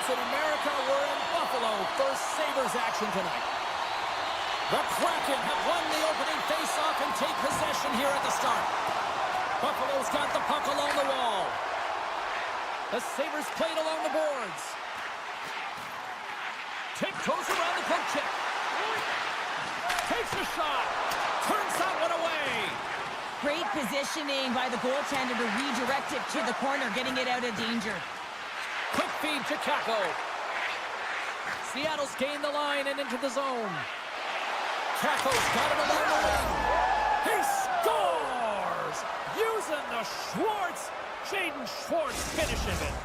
in America, we're in Buffalo for Sabres action tonight. The Kraken have won the opening face-off and take possession here at the start. Buffalo's got the puck along the wall. The Sabres played along the boards. Tiptoes around the poke check. Takes a shot. Turns that one away. Great positioning by the goaltender to redirect it to the corner, getting it out of danger. Quick feed to Kako. Seattle's gained the line and into the zone. Kako's got it along the wing. He scores! Using the Schwartz. Jaden Schwartz finishes it.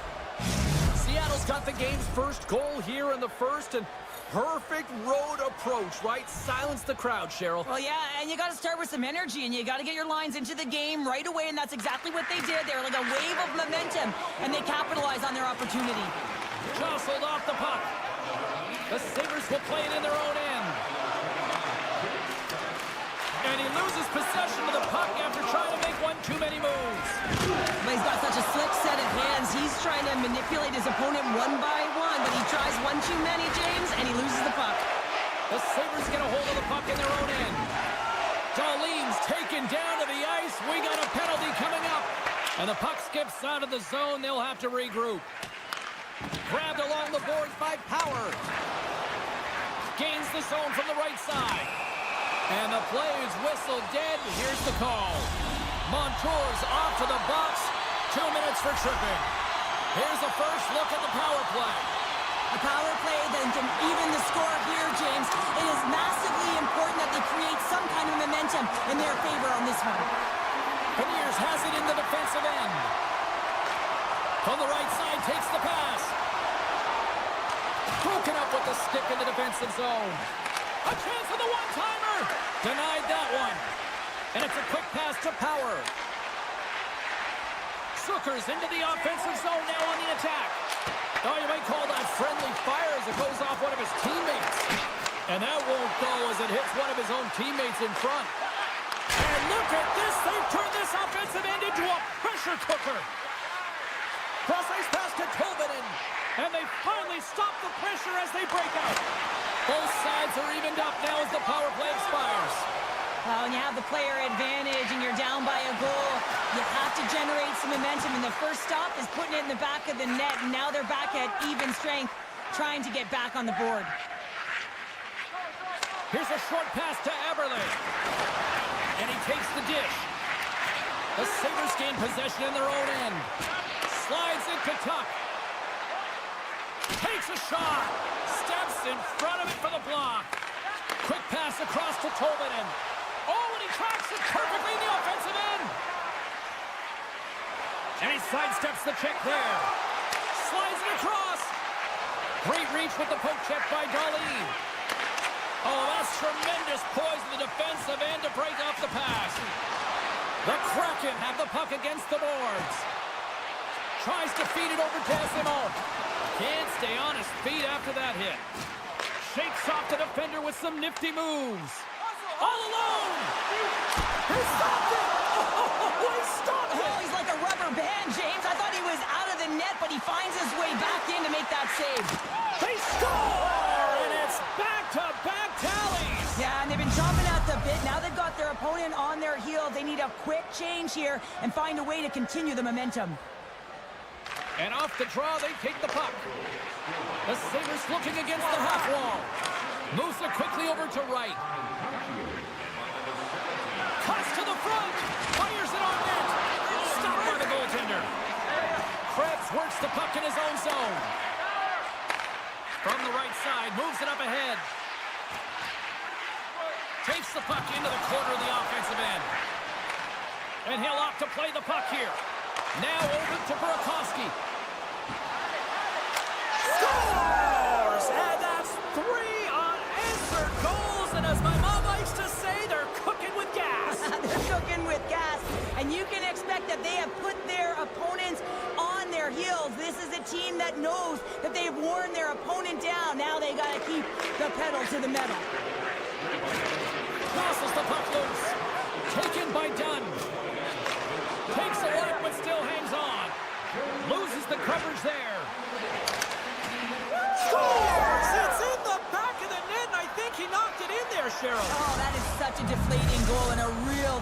Seattle's got the game's first goal here in the first, and perfect road approach, right? Silence the crowd, Cheryl. Well, yeah, and you got to start with some energy, and you got to get your lines into the game right away, and that's exactly what they did. They were like a wave of momentum, and they capitalized on their opportunity. Jostled off the puck. The Sabres will play it in their own end. And he loses possession of the puck after trying to make one too many moves. But he's got such a slick set of hands. He's trying to manipulate his opponent one by one, but he tries one too many, James, and he loses the puck. The Sabres get a hold of the puck in their own end. Darlene's taken down to the ice. We got a penalty coming up. And the puck skips out of the zone. They'll have to regroup. Grabbed along the boards by Power. Gains the zone from the right side. And the play is whistled dead. Here's the call. Montour's off to the box. 2 minutes for tripping. Here's the first look at the power play. A power play that can even the score here, James. It is massively important that they create some kind of momentum in their favor on this one. Beniers has it in the defensive end. From the right side, takes the pass. Broken up with the stick in the defensive zone. A chance for the one-timer. Denied that one. And it's a quick pass to Power. Zucker's into the offensive zone now on the attack. Oh, you might call that friendly fire as it goes off one of his teammates. And that won't go as it hits one of his own teammates in front. And look at this. They've turned this offensive end into a pressure cooker. Cross-ice pass to Tolvanen. And they finally stop the pressure as they break out. Both sides are evened up now as the power play expires. Well, when you have the player advantage and you're down by a goal, you have to generate some momentum. And the first stop is putting it in the back of the net. And now they're back at even strength, trying to get back on the board. Here's a short pass to Eberle. And he takes the dish. The Sabres gain possession in their own end. Slides into Tuck. Takes a shot. Steps in front of it for the block. Quick pass across to Tolvanen. Oh, and he tracks it perfectly in the offensive end. And he sidesteps the check there. Slides it across. Great reach with the poke check by Darlene. Oh, that's tremendous poise in the defensive end to break off the pass. The Kraken have the puck against the boards. Tries to feed it over to Simon. Can't stay on his feet after that hit. Shakes off the defender with some nifty moves. All alone! He stopped it! Oh, he stopped it! Oh, he's like a rubber band, James. I thought he was out of the net, but he finds his way back in to make that save. They score! And it's back-to-back tallies! Yeah, and they've been chomping at the bit. Now they've got their opponent on their heel. They need a quick change here and find a way to continue the momentum. And off the draw, they take the puck. The Sabres looking against the half wall. Moves it quickly over to right. Cuts to the front. Fires it on net. Stopped by the goaltender. Krebs works the puck in his own zone. From the right side, moves it up ahead. Takes the puck into the corner of the offensive end. And he'll opt to play the puck here. Now open to Burakovsky. Scores! And that's 3 unanswered goals. And as my mom likes to say, they're cooking with gas. They're cooking with gas. And you can expect that they have put their opponents on their heels. This is a team that knows that they've worn their opponent down. Now they got to keep the pedal to the metal. Crosses the puck loose. Taken by Dunn. Takes a whack, but still hangs on. Loses the coverage there.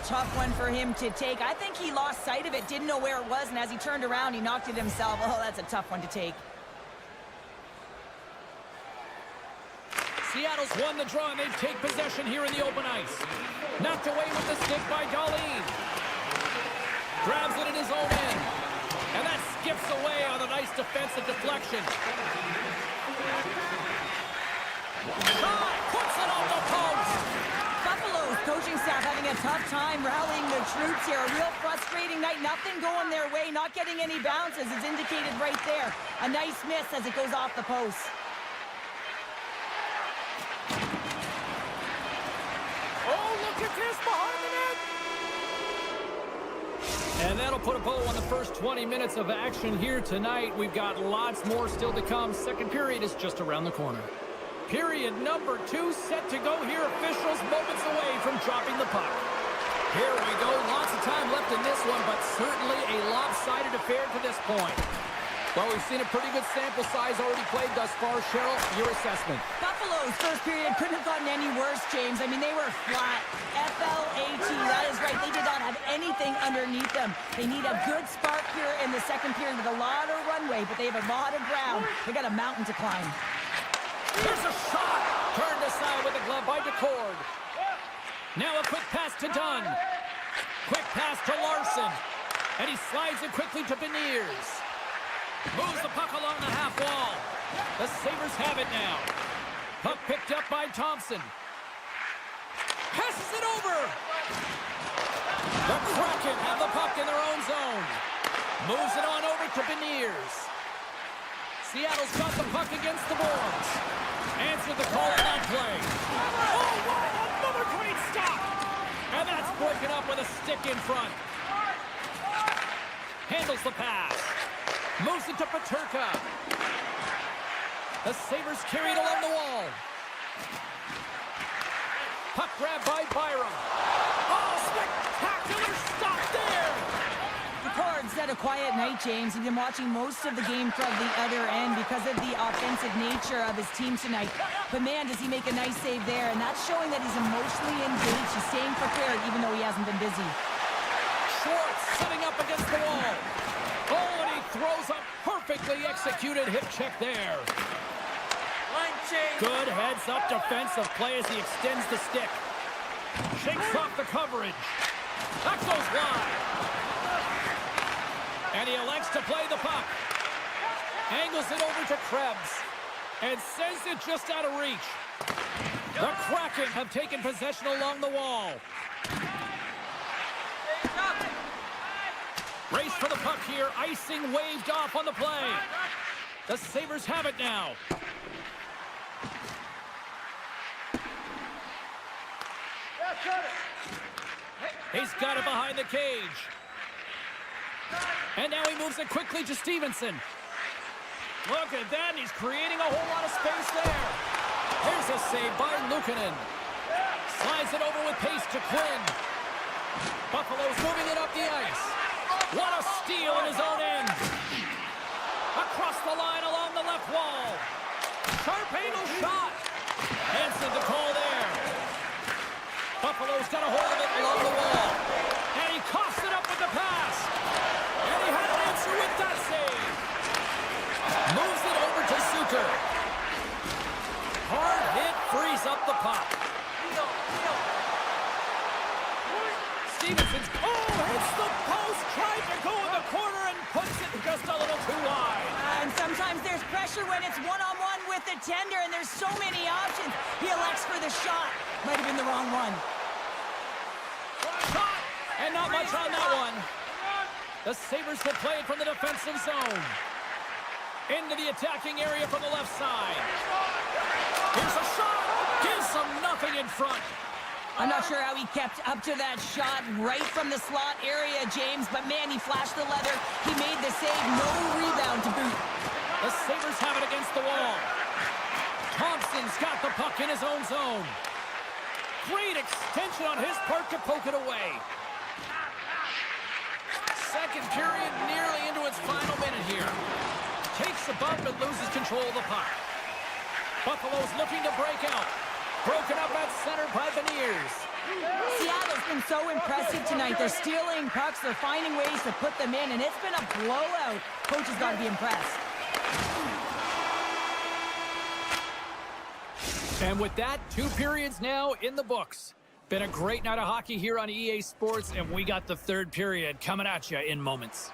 tough one for him to take. I think he lost sight of it, didn't know where it was, and as he turned around, he knocked it himself. Oh, that's a tough one to take. Seattle's won the draw, and they take possession here in the open ice. Knocked away with the stick by Darlene. Grabs it in his own end. And that skips away on a nice defensive deflection. Shot! Puts it on the post! Buffalo's coaching staff having a tough time rallying the troops here. A real frustrating night. Nothing going their way. Not getting any bounces is indicated right there. A nice miss as it goes off the post. Oh, look at this behind the net! And that'll put a bow on the first 20 minutes of action here tonight. We've got lots more still to come. Second period is just around the corner. Period number 2 set to go here. Officials moments away from dropping the puck. Here we go. Lots of time left in this one, but certainly a lopsided affair to this point. Well, we've seen a pretty good sample size already played thus far. Cheryl, your assessment. Buffalo's first period couldn't have gotten any worse, James. I mean, they were flat. F-L-A-T, that is right. They did not have anything underneath them. They need a good spark here in the second period with a lot of runway, but they have a lot of ground. They got a mountain to climb. Here's a shot! Turned aside with a glove by DeCord. Now a quick pass to Dunn. Quick pass to Larson. And he slides it quickly to Beniers. Moves the puck along the half wall. The Sabres have it now. Puck picked up by Thompson. Passes it over. The Kraken have the puck in their own zone. Moves it on over to Beniers. Seattle's got the puck against the boards. Answered the call on that play. Oh, wow, another great stop. And that's broken up with a stick in front. Handles the pass. Moves it to Peterka. The Sabres carried along the wall. Puck grab by Byram. Oh, spectacular stop there. The Cards had a quiet night, James. He's been watching most of the game from the other end because of the offensive nature of his team tonight. But man, does he make a nice save there. And that's showing that he's emotionally engaged. He's staying prepared even though he hasn't been busy. Schwartz setting up against the wall. Oh, and he throws a perfectly executed hip check there. Line change. Good heads-up defensive play as he extends the stick. Shakes off the coverage. That goes wide. And he elects to play the puck. Angles it over to Krebs. And sends it just out of reach. The Kraken have taken possession along the wall. Race for the puck here. Icing waved off on the play. The Sabres have it now. He's got it behind the cage. And now he moves it quickly to Stevenson. Look at that. He's creating a whole lot of space there. Here's a save by Luukkonen. Slides it over with pace to Quinn. Buffalo's moving it up the ice. What a steal in his own end. Across the line along the left wall. Sharp angle shot. Answered the call there. Buffalo's got a hold of it along the wall. And he coughs it up with the pass. And he had an answer with that save. Moves it over to Suter. Hard hit frees up the puck. Stevenson's, hits the post, tried to go in the corner and puts it just a little too wide. And sometimes there's pressure when it's one-on-one with the tender, and there's so many options. He elects for the shot. Might have been the wrong one. Shot! And not much on that one. The Sabres will play it from the defensive zone. Into the attacking area from the left side. Here's a shot. Gives them nothing in front. I'm not sure how he kept up to that shot right from the slot area, James, but man, he flashed the leather. He made the save. No rebound to boot. The Sabres have it against the wall. Thompson's got the puck in his own zone. Great extension on his part to poke it away. Second period nearly into its final minute here. Takes the bump and loses control of the puck. Buffalo's looking to break out. Broken up at center by Beniers. Seattle's been so impressive tonight. They're stealing pucks. They're finding ways to put them in, and it's been a blowout. Coach has got to be impressed. And with that, 2 periods now in the books. Been a great night of hockey here on EA Sports, and we got the 3rd period coming at you in moments.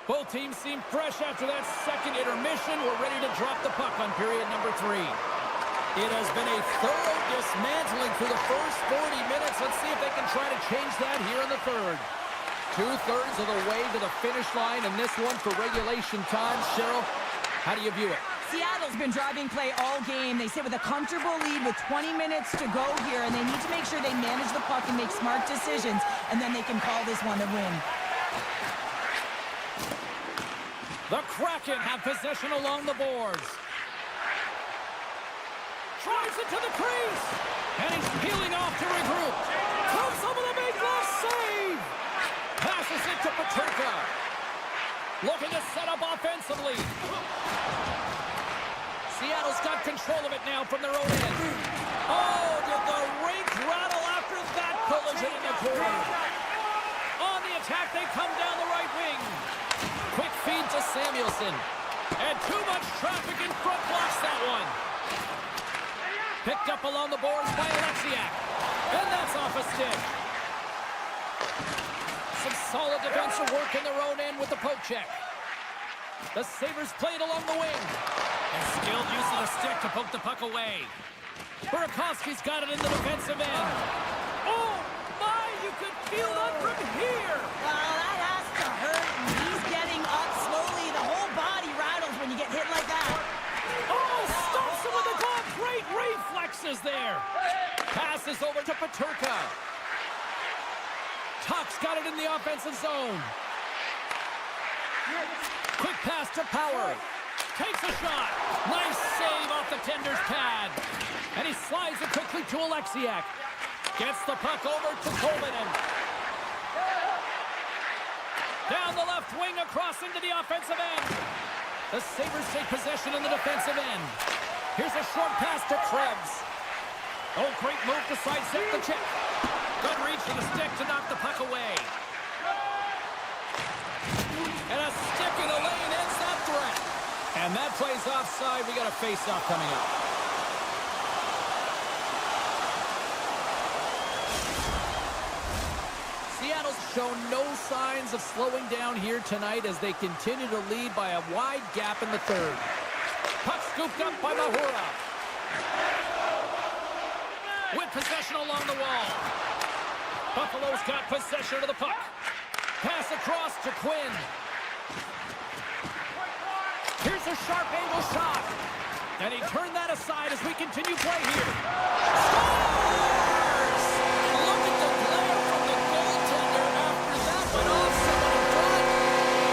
Both teams seem fresh after that second intermission. We're ready to drop the puck on period number 3. It has been a thorough dismantling through the first 40 minutes. Let's see if they can try to change that here in the 3rd. 2/3 of the way to the finish line, and this one for regulation time. Cheryl, how do you view it? Seattle's been driving play all game. They sit with a comfortable lead with 20 minutes to go here, and they need to make sure they manage the puck and make smart decisions, and then they can call this one a win. The Kraken have possession along the boards. Drives it to the crease, and he's peeling off to regroup. Comes over the big glove save. Passes it to Paterka. Looking to set up offensively. Seattle's got control of it now from their own end. Oh, did the rink rattle after that collision in the corner. On the attack, they come down the right wing. Quick feed to Samuelson. And too much traffic in front blocks that one. Picked up along the boards by Alexiak. And that's off a stick. Some solid defensive work in their own end with the poke check. The Sabres played along the wing. And skilled use of the stick to poke the puck away. Burakovsky's got it in the defensive end. Oh, my, you could feel that from here. Well, that has to hurt. He's getting up slowly. The whole body rattles when you get hit like that. Oh, stops him with the glove. Great reflexes there. Passes over to Paterka. Tuck's got it in the offensive zone. Quick pass to Power. Takes a shot. Nice save off the tender's pad. And he slides it quickly to Alexiak. Gets the puck over to Coleman. Down the left wing across into the offensive end. The Sabres take possession in the defensive end. Here's a short pass to Krebs. Oh, great move to sidestep the check. Good reach for the stick to knock the puck away. And a stick in the lane ends that threat. And that plays offside. We got a face-off coming up. Seattle's shown no signs of slowing down here tonight as they continue to lead by a wide gap in the 3rd. Puck scooped up by Mahura. With possession along the wall. Buffalo's got possession of the puck. Pass across to Quinn. Here's a sharp angle shot. And he turned that aside as we continue play here. Scores! Look at the glare from the goaltender after that went off someone in front.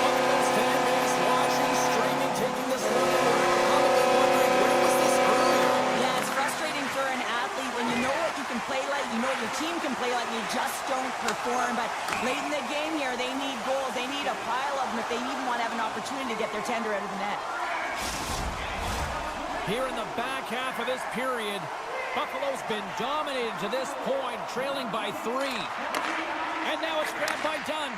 Buffalo's fan base watching, streaming, taking this one in. Probably wondering, where was this earlier? Yeah, it's frustrating for an athlete when you know what you can play like, you know what your team can play like, you just don't perform. But late in the game here, they need goals. They need a pile of them if they even want to have an opportunity to get their tender out of the net. Here in the back half of this period, Buffalo's been dominated to this point, trailing by 3. And now it's grabbed by Dunn.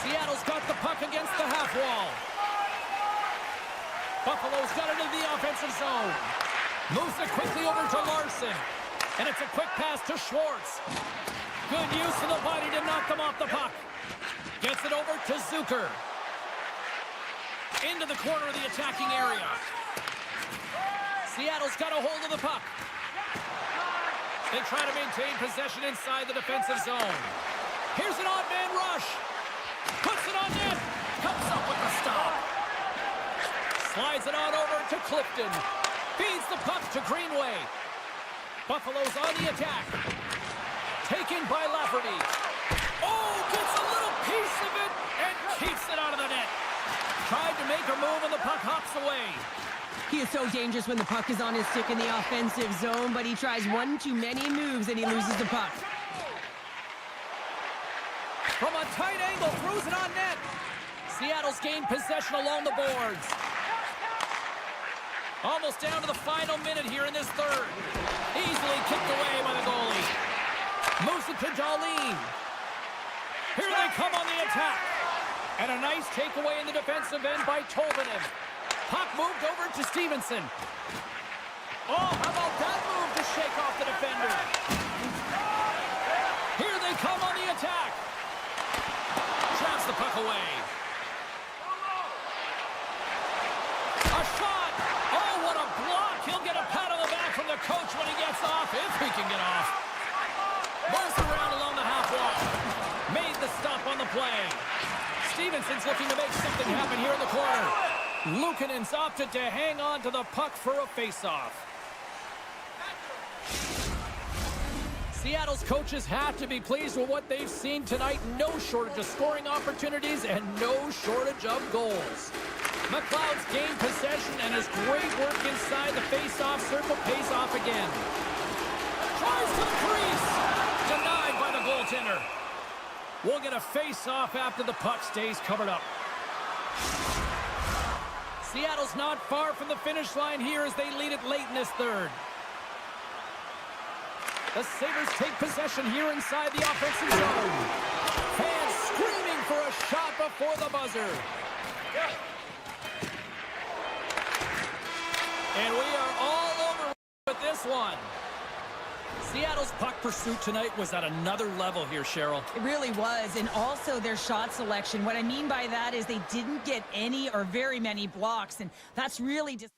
Seattle's got the puck against the half wall. Buffalo's got it in the offensive zone. Moves it quickly over to Larson. And it's a quick pass to Schwartz. Good use of the body to knock them off the puck. Gets it over to Zucker. Into the corner of the attacking area. Seattle's got a hold of the puck. They try to maintain possession inside the defensive zone. Here's an odd man rush. Puts it on net. Comes up with the stop. Slides it on over to Clifton. Feeds the puck to Greenway. Buffalo's on the attack. Taken by Lafferty. Oh, gets a little piece of it and keeps it out of the net. Tried to make a move and the puck hops away. He is so dangerous when the puck is on his stick in the offensive zone, but he tries one too many moves and he loses the puck. From a tight angle, throws it on net. Seattle's gained possession along the boards. Almost down to the final minute here in this third. Easily kicked away by the goalie. Moves it to Darlene. Here they come on the attack. And a nice takeaway in the defensive end by Tolvanen. Puck moved over to Stevenson. Oh, how about that move to shake off the defender? Here they come on the attack. Traps the puck away. A shot. Oh, what a block. He'll get a pat on the back from the coach when he gets off, if he can get off. Moves around along the half wall. Made the stop on the play. Stevenson's looking to make something happen here in the corner. Luukkonen's opted to hang on to the puck for a face-off. Seattle's coaches have to be pleased with what they've seen tonight. No shortage of scoring opportunities and no shortage of goals. McLeod's gained possession and his great work inside the face-off circle pays off again. Tries to the crease. Denied by the goaltender. We'll get a face-off after the puck stays covered up. Seattle's not far from the finish line here as they lead it late in this third. The Sabres take possession here inside the offensive zone. Fans screaming for a shot before the buzzer. And we are all over with this one. Seattle's puck pursuit tonight was at another level here, Cheryl. It really was, and also their shot selection. What I mean by that is they didn't get any or very many blocks, and that's really just...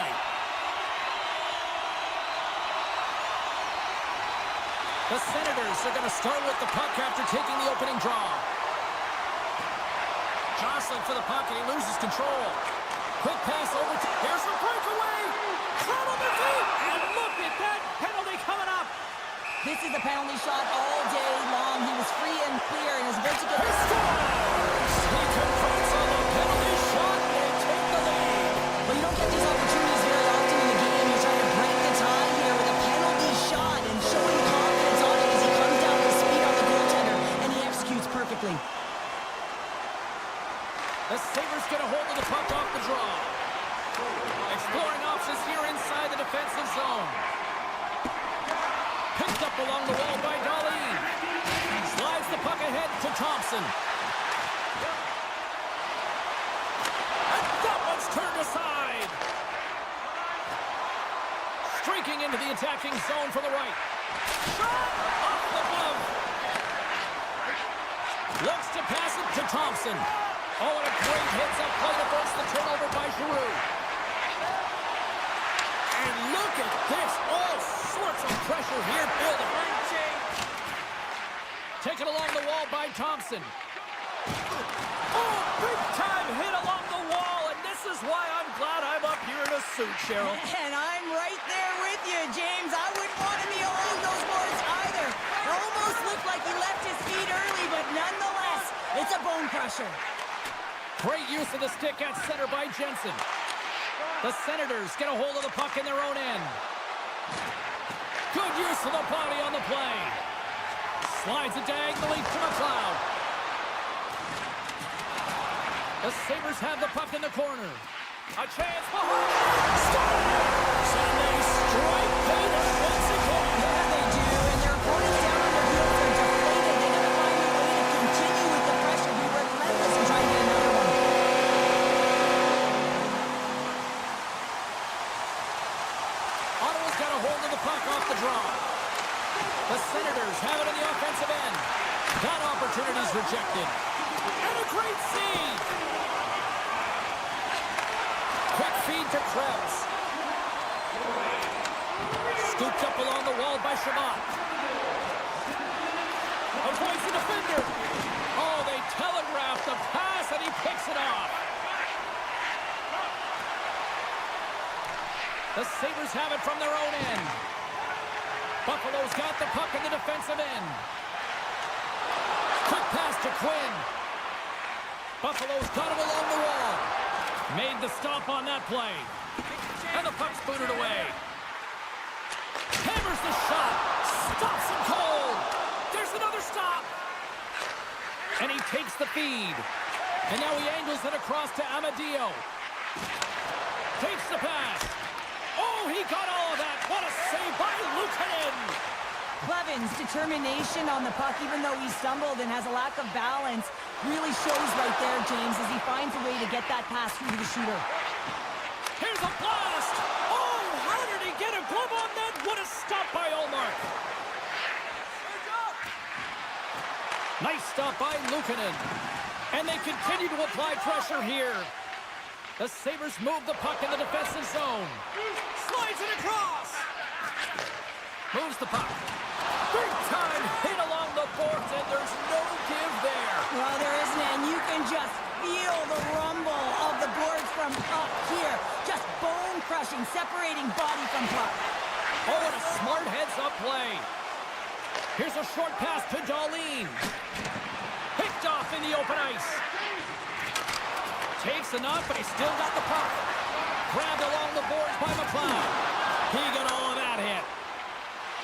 tonight. The Senators are going to start with the puck after taking the opening draw. Jostling for the puck, and he loses control. Quick pass over to... Here's the breakaway! Trouble the feet! And look at that penalty coming up! This is a penalty shot all day long. He was free and clear and is about to get... He scores! He converts on the penalty shot and take the lead. But you don't get these opportunities very often in the game. You're trying to break the tie here with a penalty shot and showing confidence on it as he comes down with speed on the goaltender, and he executes perfectly. The Sabres get a hold of the puck off the draw. Exploring options here inside the defensive zone. Picked up along the wall by Darlene. Slides the puck ahead to Thompson. And that one's turned aside. Streaking into the attacking zone from the right. Shot off the glove. Looks to pass it to Thompson. Oh, and a great hits-up play to force the turnover by Giroux. And look at this. All sorts of pressure here building. Taken along the wall by Thompson. Oh, big-time hit along the wall, and this is why I'm glad I'm up here in a suit, Cheryl. And I'm right there with you, James. I wouldn't want to be holding those boards either. It almost looked like he left his feet early, but nonetheless, it's a bone crusher. Great use of the stick at center by Jensen. The Senators get a hold of the puck in their own end. Good use of the body on the play. Slides it diagonally to McLeod. The Sabres have the puck in the corner. A chance for Hart. Scores! And they strike Peter once again. Yeah, they do. And their opponents down on their heels are deflated. They got to find a way to continue with the pressure. Be relentless and try to get another one. Ottawa's got a hold of the puck off the draw. The Senators have it in the offensive end. That opportunity's rejected. And a great save. Quick feed to Krebs. Scooped up along the wall by Shabbat. Avoids the defender. Oh, they telegraphed the pass, and he picks it off. The Sabres have it from their own end. Buffalo's got the puck in the defensive end. Quick pass to Quinn. Buffalo's got him along the wall. Made the stop on that play. And the puck's booted away. Hammers the shot. Stops him cold. There's another stop. And he takes the feed. And now he angles it across to Amadio. Takes the pass. Oh, he got all of that. What a save by Luukkonen. Cleven's determination on the puck, even though he stumbled and has a lack of balance, really shows right there, James, as he finds a way to get that pass through to the shooter. Here's a blast. Oh, how did he get a glove on that? What a stop by Ullmark. Nice stop by Luukkonen. And they continue to apply pressure here. The Sabres move the puck in the defensive zone. Slides it across. Moves the puck. Big time hit along the boards, and there's no give there. Well, there isn't, and you can just feel the rumble of the boards from up here. Just bone-crushing, separating body from puck. Oh, and a smart heads-up play. Here's a short pass to Darlene. Picked off in the open ice. Takes enough, but he's still got the puck. Grabbed along the boards by McLeod. He got all of that hit.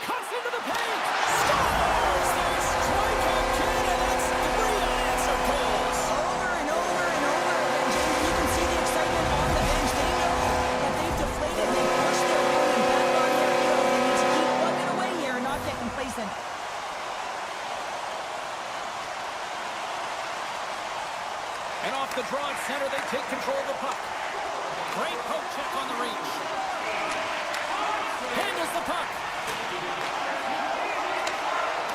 Cuts into the paint. Scores! They strike again, and that's 3 unanswered goals. Over and over and over again, James. You can see the excitement on the bench. They know that they've deflated. They've pushed their opponent back on their heels. They need to keep plugging away here and not get complacent. And off the draw at center, they take control of the puck. Great poke check on the reach. Handles the puck.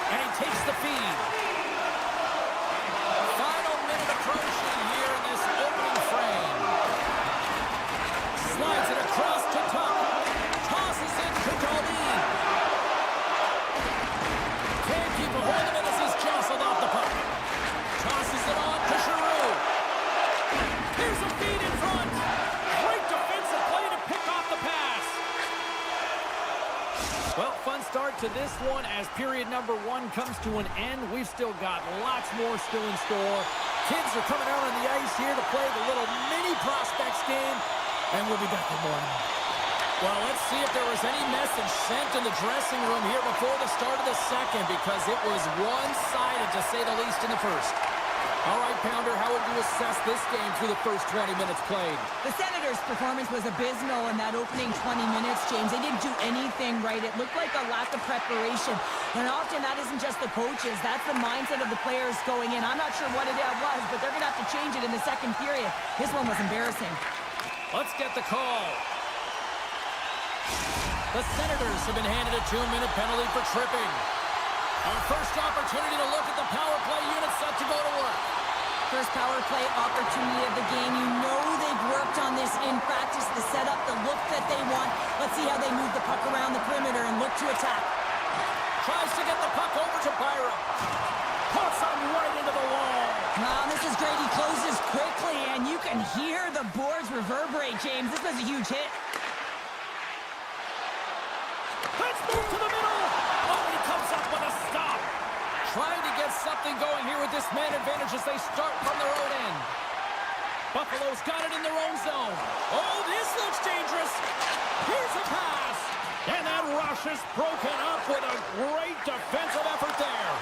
And he takes the feed. Final minute approaching here in this opening frame. Slides it across to Well, fun start to this one as period number 1 comes to an end. We've still got lots more still in store. Kids are coming out on the ice here to play the little mini prospects game, and we'll be back in the morning. Well, let's see if there was any message sent in the dressing room here before the start of the second, because it was one-sided, to say the least, in the first. All right, Pounder, how would you assess this game through the first 20 minutes played? The Senators' performance was abysmal in that opening 20 minutes, James. They didn't do anything right. It looked like a lack of preparation. And often that isn't just the coaches. That's the mindset of the players going in. I'm not sure what it was, but they're going to have to change it in the second period. This one was embarrassing. Let's get the call. The Senators have been handed a 2-minute penalty for tripping. Our first opportunity to look at the power play unit set to go to work. First power play opportunity of the game. You know they've worked on this in practice, the setup, the look that they want. Let's see how they move the puck around the perimeter and look to attack. Tries to get the puck over to Byram. Puts him right into the wall. Wow, this is great. He closes quickly, and you can hear the boards reverberate, James. This was a huge hit. Let's move to the middle. Oh, he comes up with a stop. Trying to get something going here with this man advantage as they start from their own end. Buffalo's got it in their own zone. Oh, this looks dangerous. Here's a pass. And that rush is broken up with a great defensive effort there.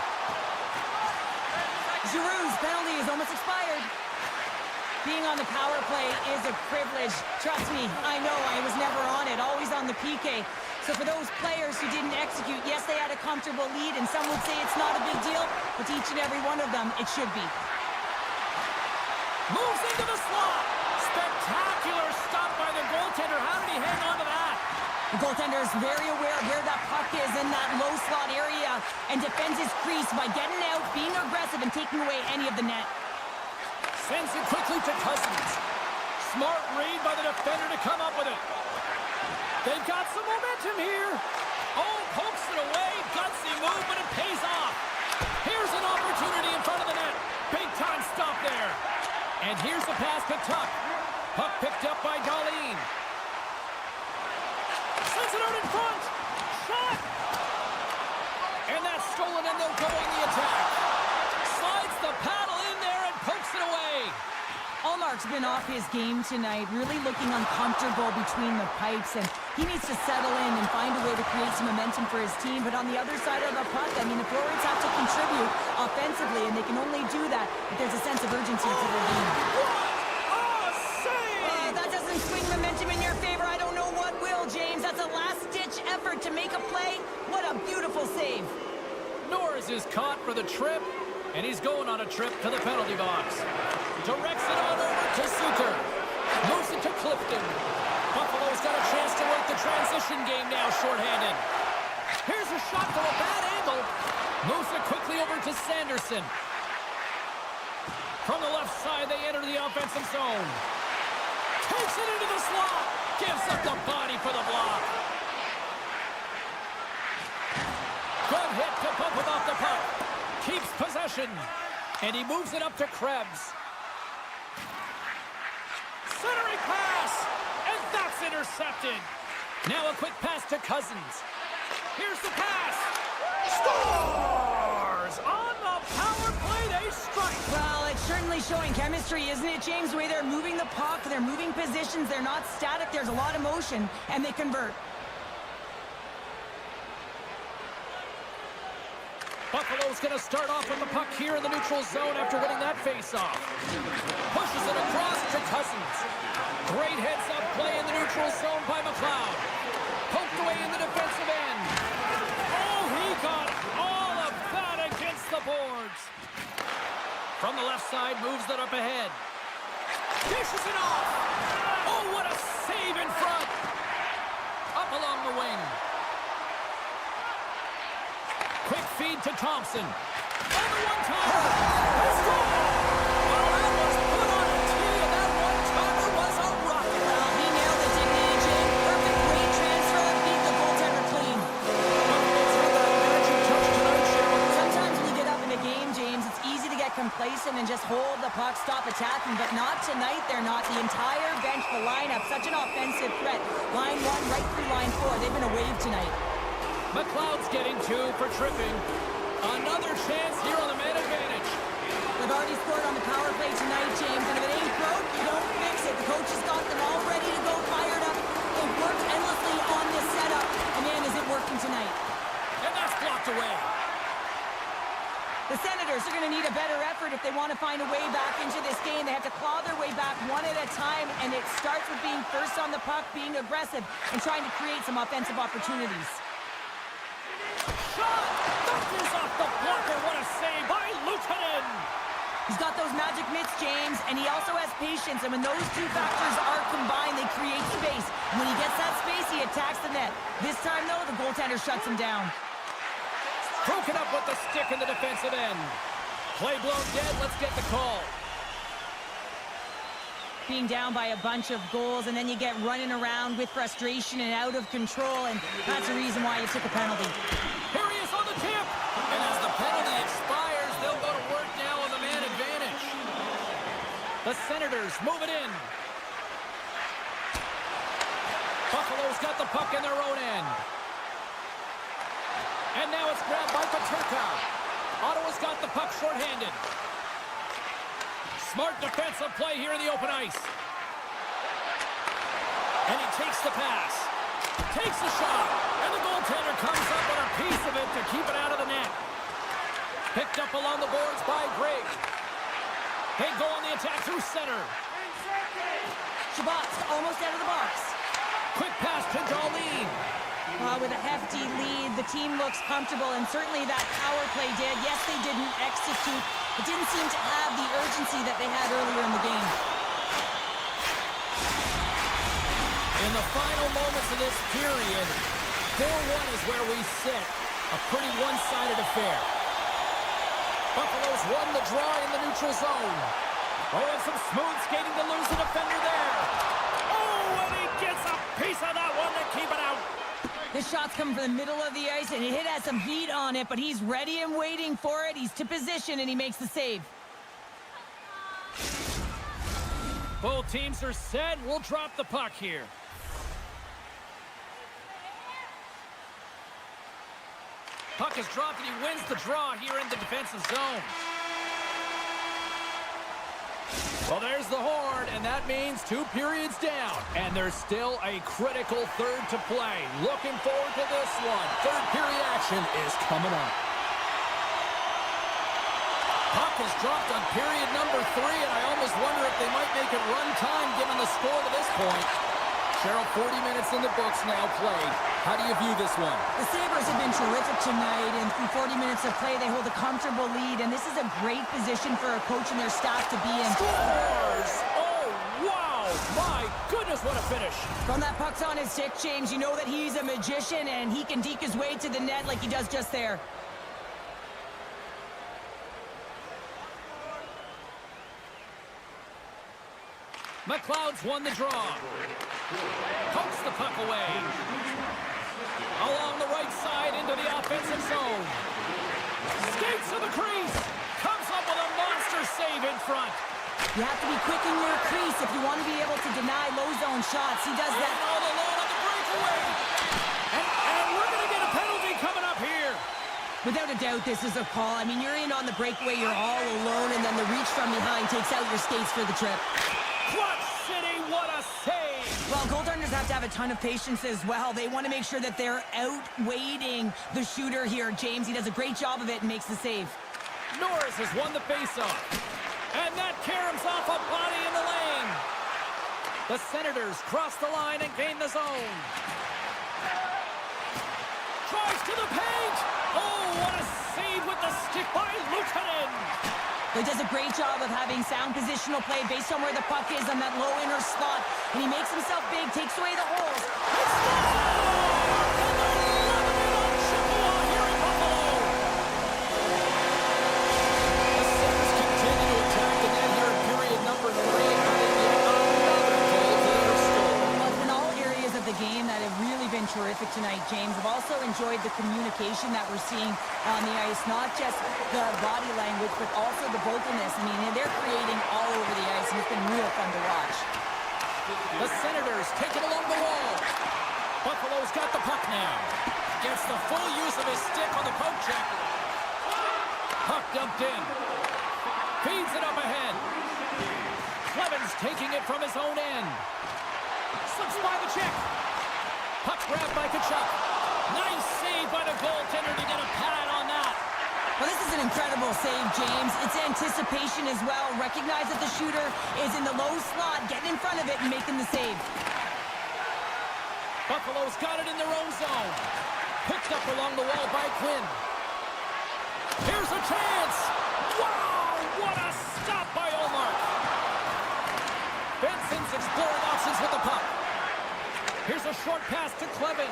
Giroux's penalty is almost expired. Being on the power play is a privilege. Trust me, I know I was never on it, always on the PK. So for those players who didn't execute, yes, they had a comfortable lead, and some would say it's not a big deal, but to each and every one of them, it should be. Moves into the slot. Spectacular stop by the goaltender. How did he hang on to that? The goaltender is very aware of where that puck is in that low slot area and defends his crease by getting out, being aggressive, and taking away any of the net. Sends it quickly to Cousins. Smart read by the defender to come up with it. They've got some momentum here. Oh, pokes it away. Gutsy move, but it pays off. Here's an opportunity in front of the net. Big time stop there. And here's the pass to Tuck. Puck picked up by Darlene. Sends it out in front. Shot. And that's stolen, and they'll go on the attack. Slides the paddle in there and pokes it away. Allmark's been off his game tonight, really looking uncomfortable between the pipes, and he needs to settle in and find a way to create some momentum for his team. But on the other side of the puck, I mean, the forwards have to contribute offensively, and they can only do that if there's a sense of urgency to their game. What a save! That doesn't swing momentum in your favor. I don't know what will, James. That's a last-ditch effort to make a play. What a beautiful save. Norris is caught for the trip, and he's going on a trip to the penalty box. Directs it on over to Suter. Moves it to Clifton. Buffalo's got a chance to work the transition game now, shorthanded. Here's a shot from a bad angle. Moves it quickly over to Sanderson. From the left side, they enter the offensive zone. Takes it into the slot. Gives up the body for the block. Good hit to bump him off the puck. Keeps possession. And he moves it up to Krebs. Centering pass. And that's intercepted. Now a quick pass to Cousins. Here's the pass. Scores! On the power play, they strike. Well, it's certainly showing chemistry, isn't it, James? The way they're moving the puck, they're moving positions, they're not static, there's a lot of motion, and they convert. Buffalo's going to start off with the puck here in the neutral zone after winning that face-off. Pushes it across to Cousins. Great heads-up play in the neutral zone by McLeod. Poked away in the defensive end. Oh, he got all of that against the boards. From the left side, moves it up ahead. Dishes it off. Oh, what a save in front. Up along the wing. Quick feed to Thompson. On the one-timer. Let's go! Well, that was put on a tee, and that one-timer was a rocket. Well, he nailed it, didn't he, AJ? Perfect weight transfer, beat the goaltender clean. Buffalo's had that magic touch tonight, Cheryl. Sometimes when you get up in a game, James, it's easy to get complacent and just hold the puck, stop attacking, but not tonight. They're not. The entire bench, the lineup, such an offensive threat. Line 1 right through line 4. They've been a wave tonight. McLeod's getting 2 for tripping. Another chance here on the man advantage. They've already scored on the power play tonight, James, and if it ain't broke, you don't fix it. The coach has got them all ready to go, fired up. They've worked endlessly on this setup, and man, is it working tonight. And that's blocked away. The Senators are going to need a better effort if they want to find a way back into this game. They have to claw their way back one at a time, and it starts with being first on the puck, being aggressive, and trying to create some offensive opportunities. Shot! That is off the blocker. What a save by Luukkonen! He's got those magic mitts, James, and he also has patience, and when those two factors are combined, they create space. When he gets that space, he attacks the net. This time, though, the goaltender shuts him down. Broken up with the stick in the defensive end. Play blown dead. Let's get the call. Being down by a bunch of goals, and then you get running around with frustration and out of control, and that's the reason why you took a penalty. Here he is on the tip. And as the penalty expires, they'll go to work now on the man advantage. The Senators move it in. Buffalo's got the puck in their own end. And now it's grabbed by Peterka. Ottawa's got the puck shorthanded. Smart defensive play here in the open ice. And he takes the pass. Takes the shot. And the goaltender comes up with a piece of it to keep it out of the net. Picked up along the boards by Greg. They go on the attack through center. Shabbat's almost out of the box. Quick pass to Darlene. With a hefty lead, the team looks comfortable, and certainly that power play did. Yes, they didn't execute. It didn't seem to have the urgency that they had earlier in the game. In the final moments of this period, 4-1 is where we sit. A pretty one-sided affair. Buffalo's won the draw in the neutral zone. Oh, and some smooth skating to lose the defender there. Oh, and he gets a piece of that one to keep it out. This shot's coming from the middle of the ice, and it has some heat on it, but he's ready and waiting for it. He's to position, and he makes the save. Both teams are set. We'll drop the puck here. Puck is dropped, and he wins the draw here in the defensive zone. Well, there's the horn, and that means 2 periods down. And there's still a critical third to play. Looking forward to this one. Third period action is coming up. Puck is dropped on period number 3, and I almost wonder if they might make it run time given the score to this point. Cheryl, 40 minutes in the books now played. How do you view this one? The Sabres have been terrific tonight, and through 40 minutes of play, they hold a comfortable lead, and this is a great position for a coach and their staff to be in. Scores! Oh, wow! My goodness, what a finish! From that puck's on his stick, James, you know that he's a magician, and he can deke his way to the net like he does just there. McLeod's won the draw. Pokes the puck away. Along the right side into the offensive zone. Skates to the crease. Comes up with a monster save in front. You have to be quick in your crease if you want to be able to deny low zone shots. He does that. And all alone on the breakaway. And we're going to get a penalty coming up here. Without a doubt, this is a call. I mean, you're in on the breakaway, you're all alone, and then the reach from behind takes out your skates for the trip. Clutch City, what a save! Well, goaltenders have to have a ton of patience as well. They want to make sure that they're outweighting the shooter here. James, he does a great job of it and makes the save. Norris has won the faceoff. And that caroms off a body in the lane. The Senators cross the line and gain the zone. Tries to the paint! Oh, what a save with the stick by Luukkonen! He does a great job of having sound positional play based on where the puck is on that low inner slot. And he makes himself big, takes away the holes. The Sabres continue to attack the net here in period number 3. Adding yet another goal to their score. Well, it's been all areas of the game that have really been terrific tonight, James. I've also enjoyed the communication that we're seeing on the ice, not just the body language, but also the vocalness. I mean, they're creating all over the ice, and it's been real fun to watch. The Senators take it along the wall. Buffalo's got the puck now. Gets the full use of his stick on the poke check. Puck dumped in. Feeds it up ahead. Cleven's taking it from his own end. Slips by the check. Puck grabbed by Kachuk. Nice save by the goaltender to get a pad on that. Well, this is an incredible save, James. It's anticipation as well. Recognize that the shooter is in the low slot, getting in front of it and making the save. Buffalo's got it in their own zone. Picked up along the wall by Quinn. Here's a chance. Wow, what a stop by Omar. Benson's exploring options with the puck. Here's a short pass to Cleven.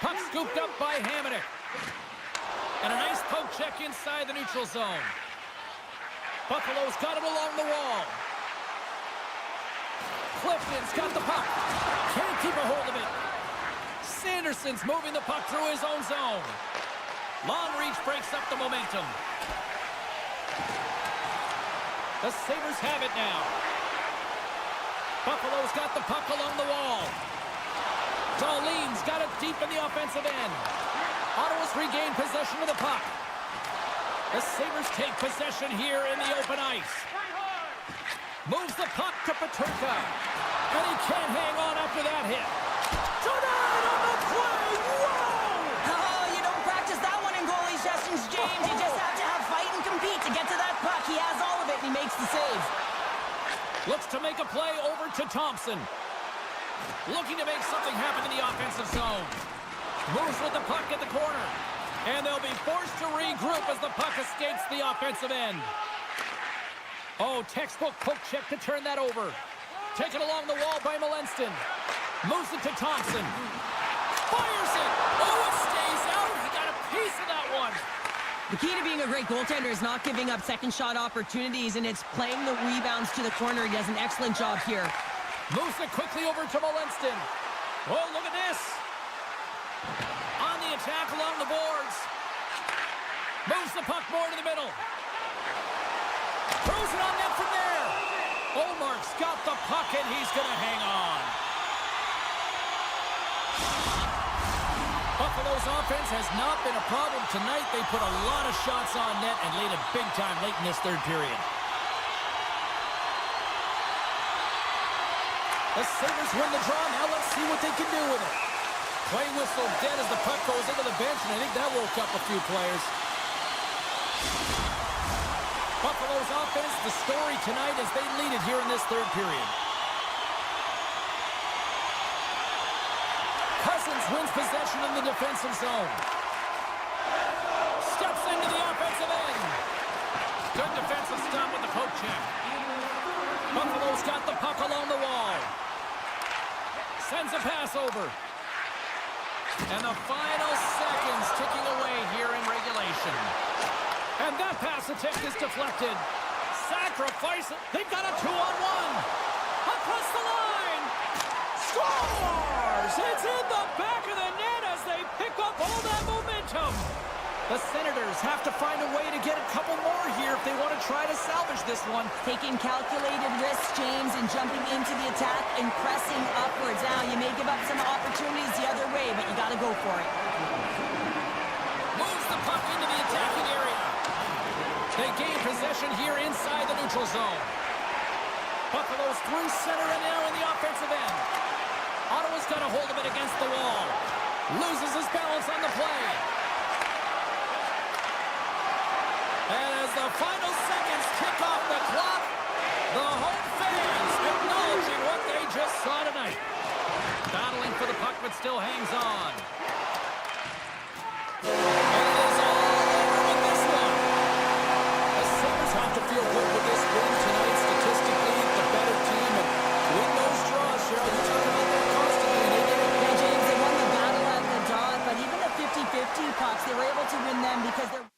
Puck scooped up by Hamonic. And a nice poke check inside the neutral zone. Buffalo's got it along the wall. Clifton's got the puck. Can't keep a hold of it. Sanderson's moving the puck through his own zone. Long reach breaks up the momentum. The Sabres have it now. Buffalo's got the puck along the wall. Darlene's got it deep in the offensive end. Ottawa's regained possession of the puck. The Sabres take possession here in the open ice. Moves the puck to Peterka. And he can't hang on after that hit. Tonight on the play! Whoa! Oh, you don't practice that one in goalie sessions, James. You just have to have fight and compete to get to that puck. He has all of it, and he makes the save. Looks to make a play over to Thompson. Looking to make something happen in the offensive zone. Moves with the puck at the corner. And they'll be forced to regroup as the puck escapes the offensive end. Oh, textbook poke check to turn that over. Taken along the wall by Molenston. Moves it to Thompson. Fires it. Oh, it stays out. He got a piece of that one. The key to being a great goaltender is not giving up second shot opportunities, and it's playing the rebounds to the corner. He does an excellent job here. Moves it quickly over to Molenston. Oh, look at this. On the attack along the boards. Moves the puck more to the middle. Throws it on net from there. Omark's got the puck, and he's going to hang on. Buffalo's offense has not been a problem tonight. They put a lot of shots on net and laid it big time late in this third period. The Sabres win the draw. Now let's see what they can do with it. Play whistle dead as the puck goes into the bench, and I think that woke up a few players. Buffalo's offense, the story tonight as they lead it here in this third period. Cousins wins possession in the defensive zone. Steps into the offensive end. Good defensive stop with the poke check. Buffalo's got the puck along the wall. Sends a pass over. And the final seconds ticking away here in regulation. And that pass attempt is deflected. Sacrifice it. They've got a 2-on-1. Across the line. Scores! It's in the back of the net as they pick up all that momentum. The Senators have to find a way to get a couple more here if they want to try to salvage this one. Taking calculated risks, James, and jumping into the attack and pressing upwards. Now, you may give up some opportunities the other way, but you got to go for it. Moves the puck into the attacking area. They gain possession here inside the neutral zone. Buffalo's through center and now in the offensive end. Ottawa's got a hold of it against the wall. Loses his balance on the play. And as the final seconds tick off the clock, the home fans acknowledging what they just saw tonight. Battling for the puck, but still hangs on. And it is all over with this one. The Sabres have to feel good with this win tonight. Statistically, the better team. And win those draws, Cheryl. You talk about that constantly, and they did it. Yeah, James, they won the battle at the dot, but even the 50-50 pucks, they were able to win them because they're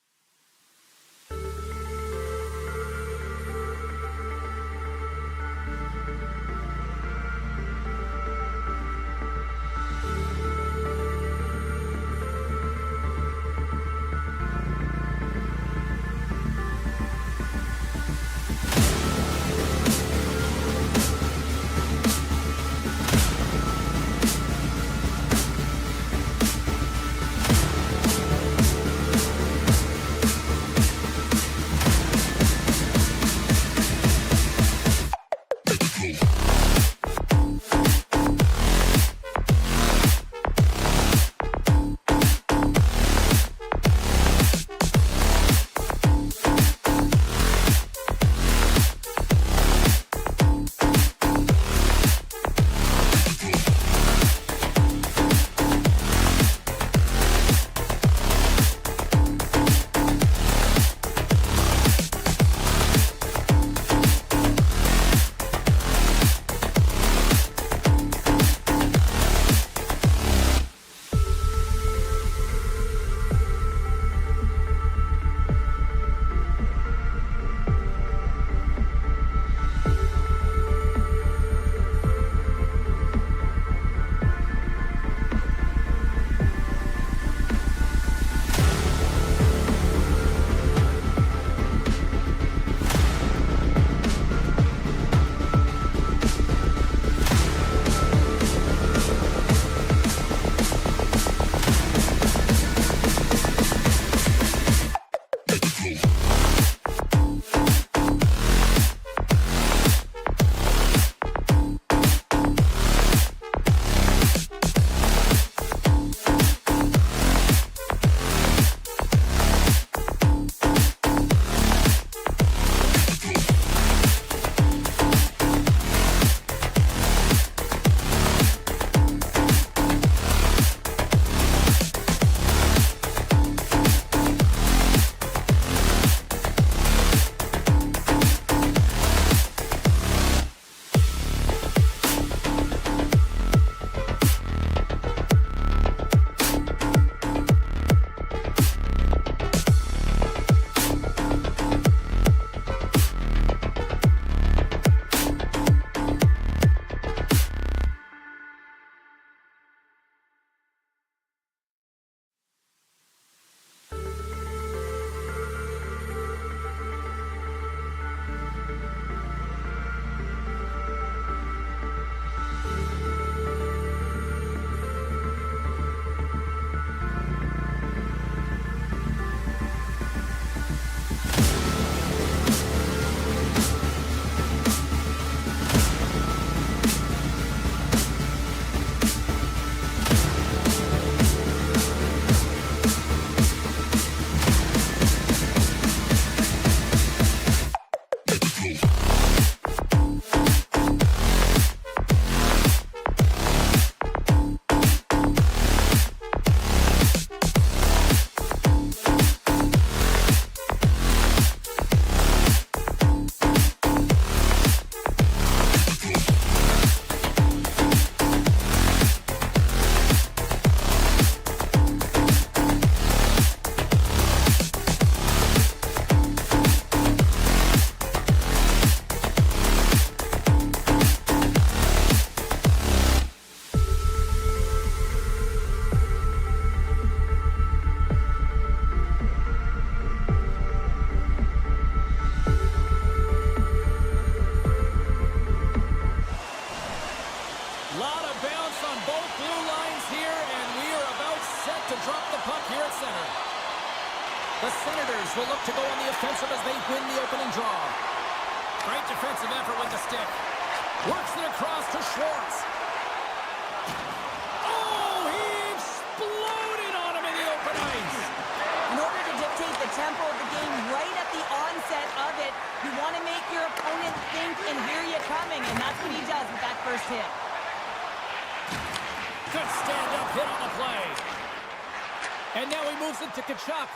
bounce on both blue lines here, and we are about set to drop the puck here at center. The Senators will look to go on the offensive as they win the opening draw. Great defensive effort with the stick. Works it across to Schwartz. Oh, he exploded on him in the open ice. In order to dictate the tempo of the game right at the onset of it, you want to make your opponent think and hear you coming, and that's what he does with that first hit. Good stand-up hit on the play. And now he moves it to Tkachuk.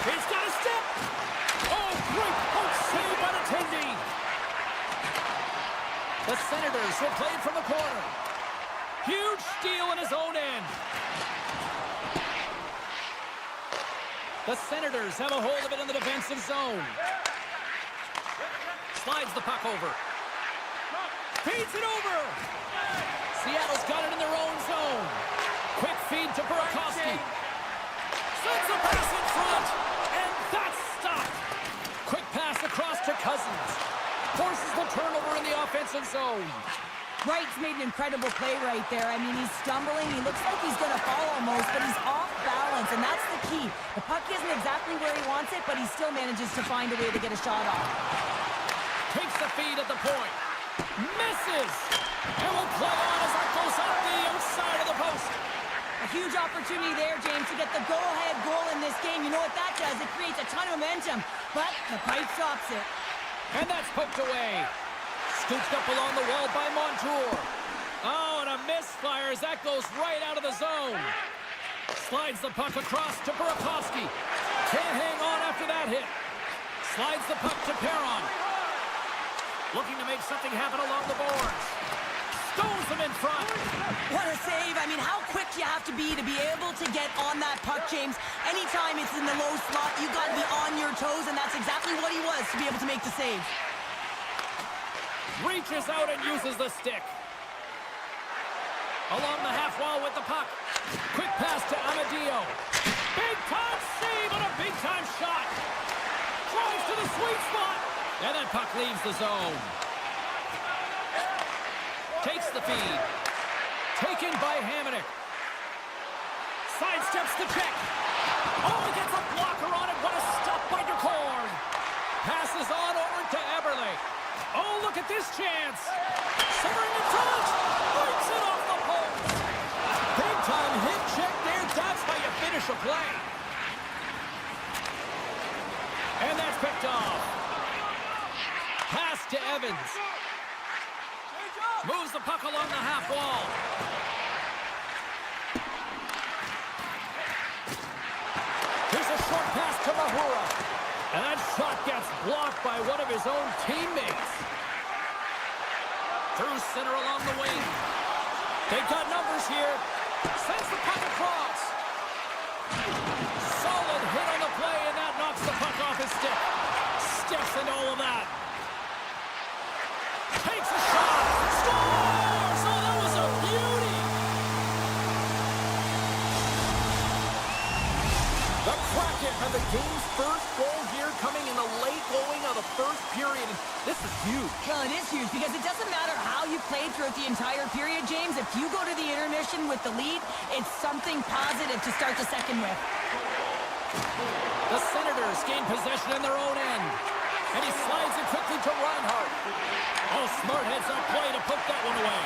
He's got a step. Oh, great poke save by the Tindy. The Senators will play it from the corner. Huge steal in his own end. The Senators have a hold of it in the defensive zone. Slides the puck over. Feeds it over. Seattle's got it in their own zone. Quick feed to Burakovsky. Sends the pass in front. And that's stopped. Quick pass across to Cousins. Forces the turnover in the offensive zone. Wright's made an incredible play right there. I mean, he's stumbling. He looks like he's going to fall almost, but he's off balance, and that's the key. The puck isn't exactly where he wants it, but he still manages to find a way to get a shot off. Takes the feed at the point. Misses. And will play on as that goes up the outside of the post. A huge opportunity there, James, to get the go-ahead goal in this game. You know what that does? It creates a ton of momentum, but the pipe stops it. And that's poked away. Scooped up along the wall by Montour. Oh, and a misfire as that goes right out of the zone. Slides the puck across to Burakovsky. Can't hang on after that hit. Slides the puck to Perron. Looking to make something happen along the boards. Stones him in front. What a save. I mean, how quick you have to be able to get on that puck, James. Anytime it's in the low slot, you got to be on your toes, and that's exactly what he was to be able to make the save. Reaches out and uses the stick. Along the half wall with the puck. Quick pass to Amadio. Big time save on a big time shot. Drives to the sweet spot. And that puck leaves the zone. Takes the feed. Taken by Hamonic. Sidesteps the check. Oh, he gets a blocker on it. What a stop by Ducor. Passes on over to Eberle. Oh, look at this chance. Severing in front. Breaks it off the post. Big time hit check there. That's how you finish a play. And that's picked off. Pass to Evans. Moves the puck along the half wall. Here's a short pass to Mahura. And that shot gets blocked by one of his own teammates. Through center along the wing. They've got numbers here. Sends the puck across. Solid hit on the play, and that knocks the puck off his stick. Steps into all of that. Takes a shot. Scores! Oh, that was a beauty. The Kraken have the game's first goal here coming in the late going of the first period. And this is huge. Well, it is huge because it doesn't matter how you played throughout the entire period, James. If you go to the intermission with the lead, it's something positive to start the second with. The Senators gain possession in their own end. And he slides it quickly to Reinhart. Oh, smart heads-up play to put that one away.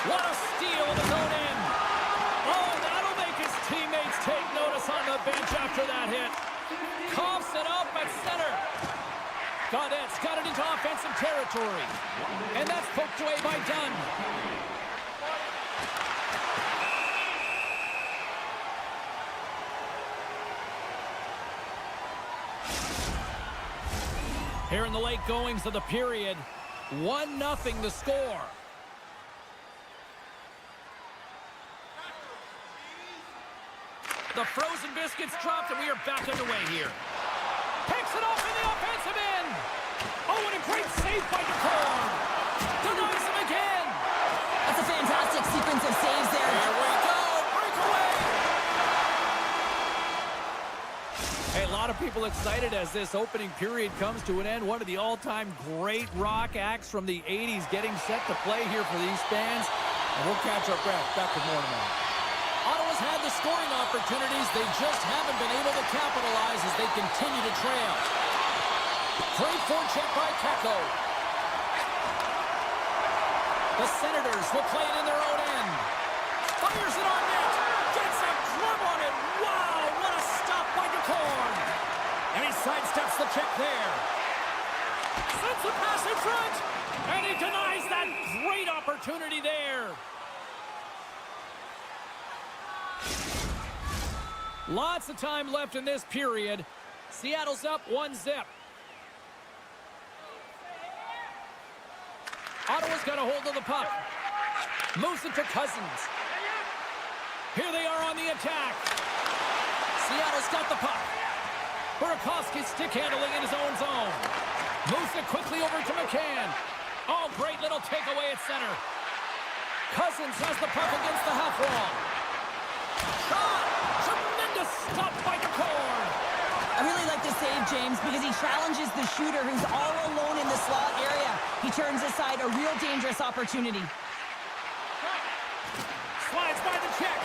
What a steal in his own end. Oh, that'll make his teammates take notice on the bench after that hit. Coughs it up at center. Gaudette's got it into offensive territory. And that's poked away by Dunn. Here in the late goings of the period, 1-0 the score. The frozen biscuits dropped, and we are back underway here. Takes it off in the offensive end. Oh, and a great save by Ducor. Denies him again. That's a fantastic sequence of saves there. Here we go. Breakaway. Hey, a lot of people people excited as this opening period comes to an end. One of the all-time great rock acts from the 80s getting set to play here for these fans. And we'll catch our breath. Back with more tomorrow. Ottawa's had the scoring opportunities. They just haven't been able to capitalize as they continue to trail. Great forecheck by Keko. The Senators will play it in their own end. Fires it on net. Gets a glove on it. Wow, what a stop by DeCorn. And he sidesteps the check there. Sends the pass in front. And he denies that great opportunity there. Lots of time left in this period. Seattle's up 1-0. Ottawa's got a hold of the puck. Moves it to Cousins. Here they are on the attack. Seattle's got the puck. Burakovsky stick handling in his own zone. Moves it quickly over to McCann. Oh, great little takeaway at center. Cousins has the puck against the half wall. Shot! Tremendous stop by DeCorn. I really like the save, James, because he challenges the shooter who's all alone in the slot area. He turns aside a real dangerous opportunity. Slides by the check.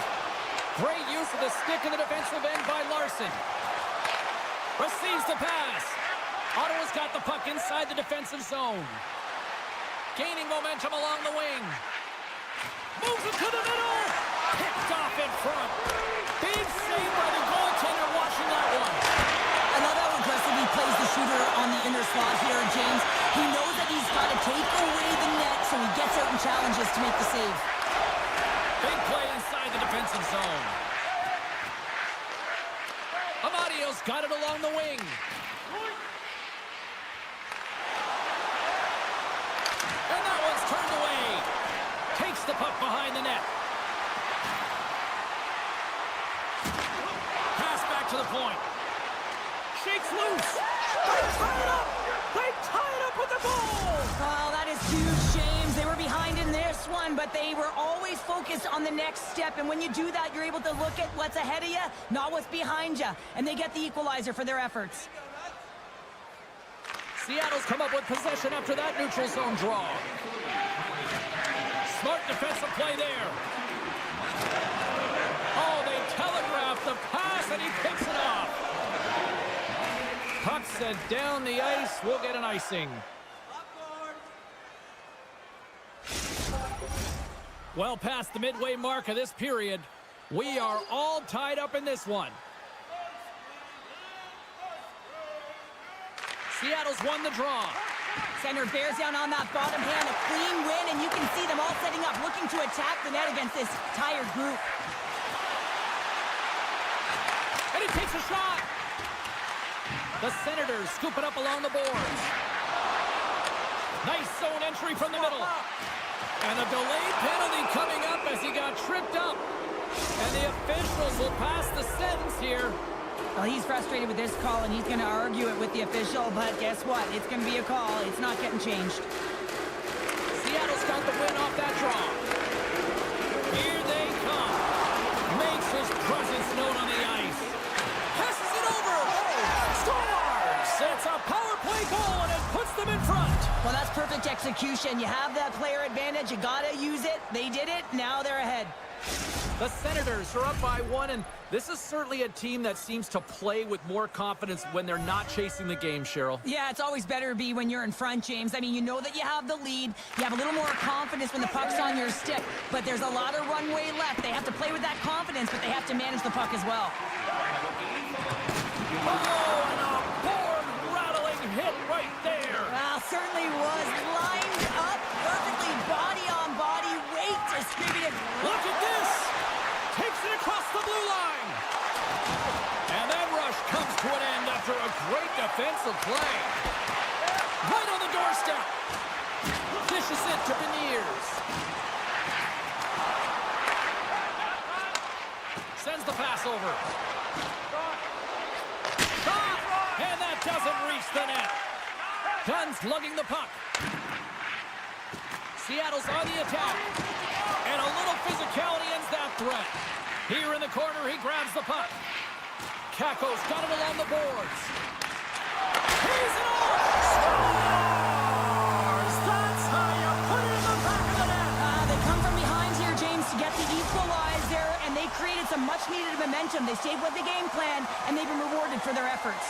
Great use of the stick in the defensive end by Larson. Receives the pass. Ottawa's got the puck inside the defensive zone. Gaining momentum along the wing. Moves it to the middle. Picked off in front. Big save by the goaltender watching that one. I love how aggressive he plays the shooter on the inner slot here, James. He knows that he's got to take away the net, so he gets out and challenges to make the save. Big play inside the defensive zone. Amadio's got it along the wing. And that one's turned away. Takes the puck behind the net. Pass back to the point. Shakes loose. They tie it up. They tie it up with the goal. Oh, that is huge, James. They were behind in this one, but they were always focused on the next step. And when you do that, you're able to look at what's ahead of you, not what's behind you. And they get the equalizer for their efforts. Seattle's come up with possession after that neutral zone draw. Smart defensive play there. Oh, they telegraphed the pass, and he picks it off. Puck sent down the ice. We'll get an icing. Well past the midway mark of this period. We are all tied up in this one. Seattle's won the draw. Center bears down on that bottom hand, a clean win, and you can see them all setting up, looking to attack the net against this tired group. And he takes a shot. The Senators scoop it up along the boards. Nice zone entry from the middle. And a delayed penalty coming up as he got tripped up. And the officials will pass the sentence here. Well, he's frustrated with this call, and he's going to argue it with the official, but guess what? It's going to be a call. It's not getting changed. Seattle's got the win off that draw. Here they come. Makes his presence known on the ice. Passes it over. Scores! It's a power play goal, and it puts them in front. Well, that's perfect execution. You have that player advantage. You got to use it. They did it. Now they're ahead. The Senators are up by 1, and this is certainly a team that seems to play with more confidence when they're not chasing the game, Cheryl. Yeah, it's always better to be when you're in front, James. I mean, you know that you have the lead. You have a little more confidence when the puck's on your stick, but there's a lot of runway left. They have to play with that confidence, but they have to manage the puck as well. Oh, and a board-rattling hit right there. Well, certainly was lined up perfectly, body on body, weight distributed. Look at this. Takes it across the blue line. And that rush comes to an end after a great defensive play. Right on the doorstep. Dishes it to Beniers. Sends the pass over. Shot! And that doesn't reach the net. Dunn's lugging the puck. Seattle's on the attack. And a little physicality ends that threat. Here in the corner, he grabs the puck. Kakko's got it along the boards. He's it off! Scores! That's how you put it in the back of the net. They come from behind here, James, to get the equalizer, and they created some much-needed momentum. They stayed with the game plan, and they've been rewarded for their efforts.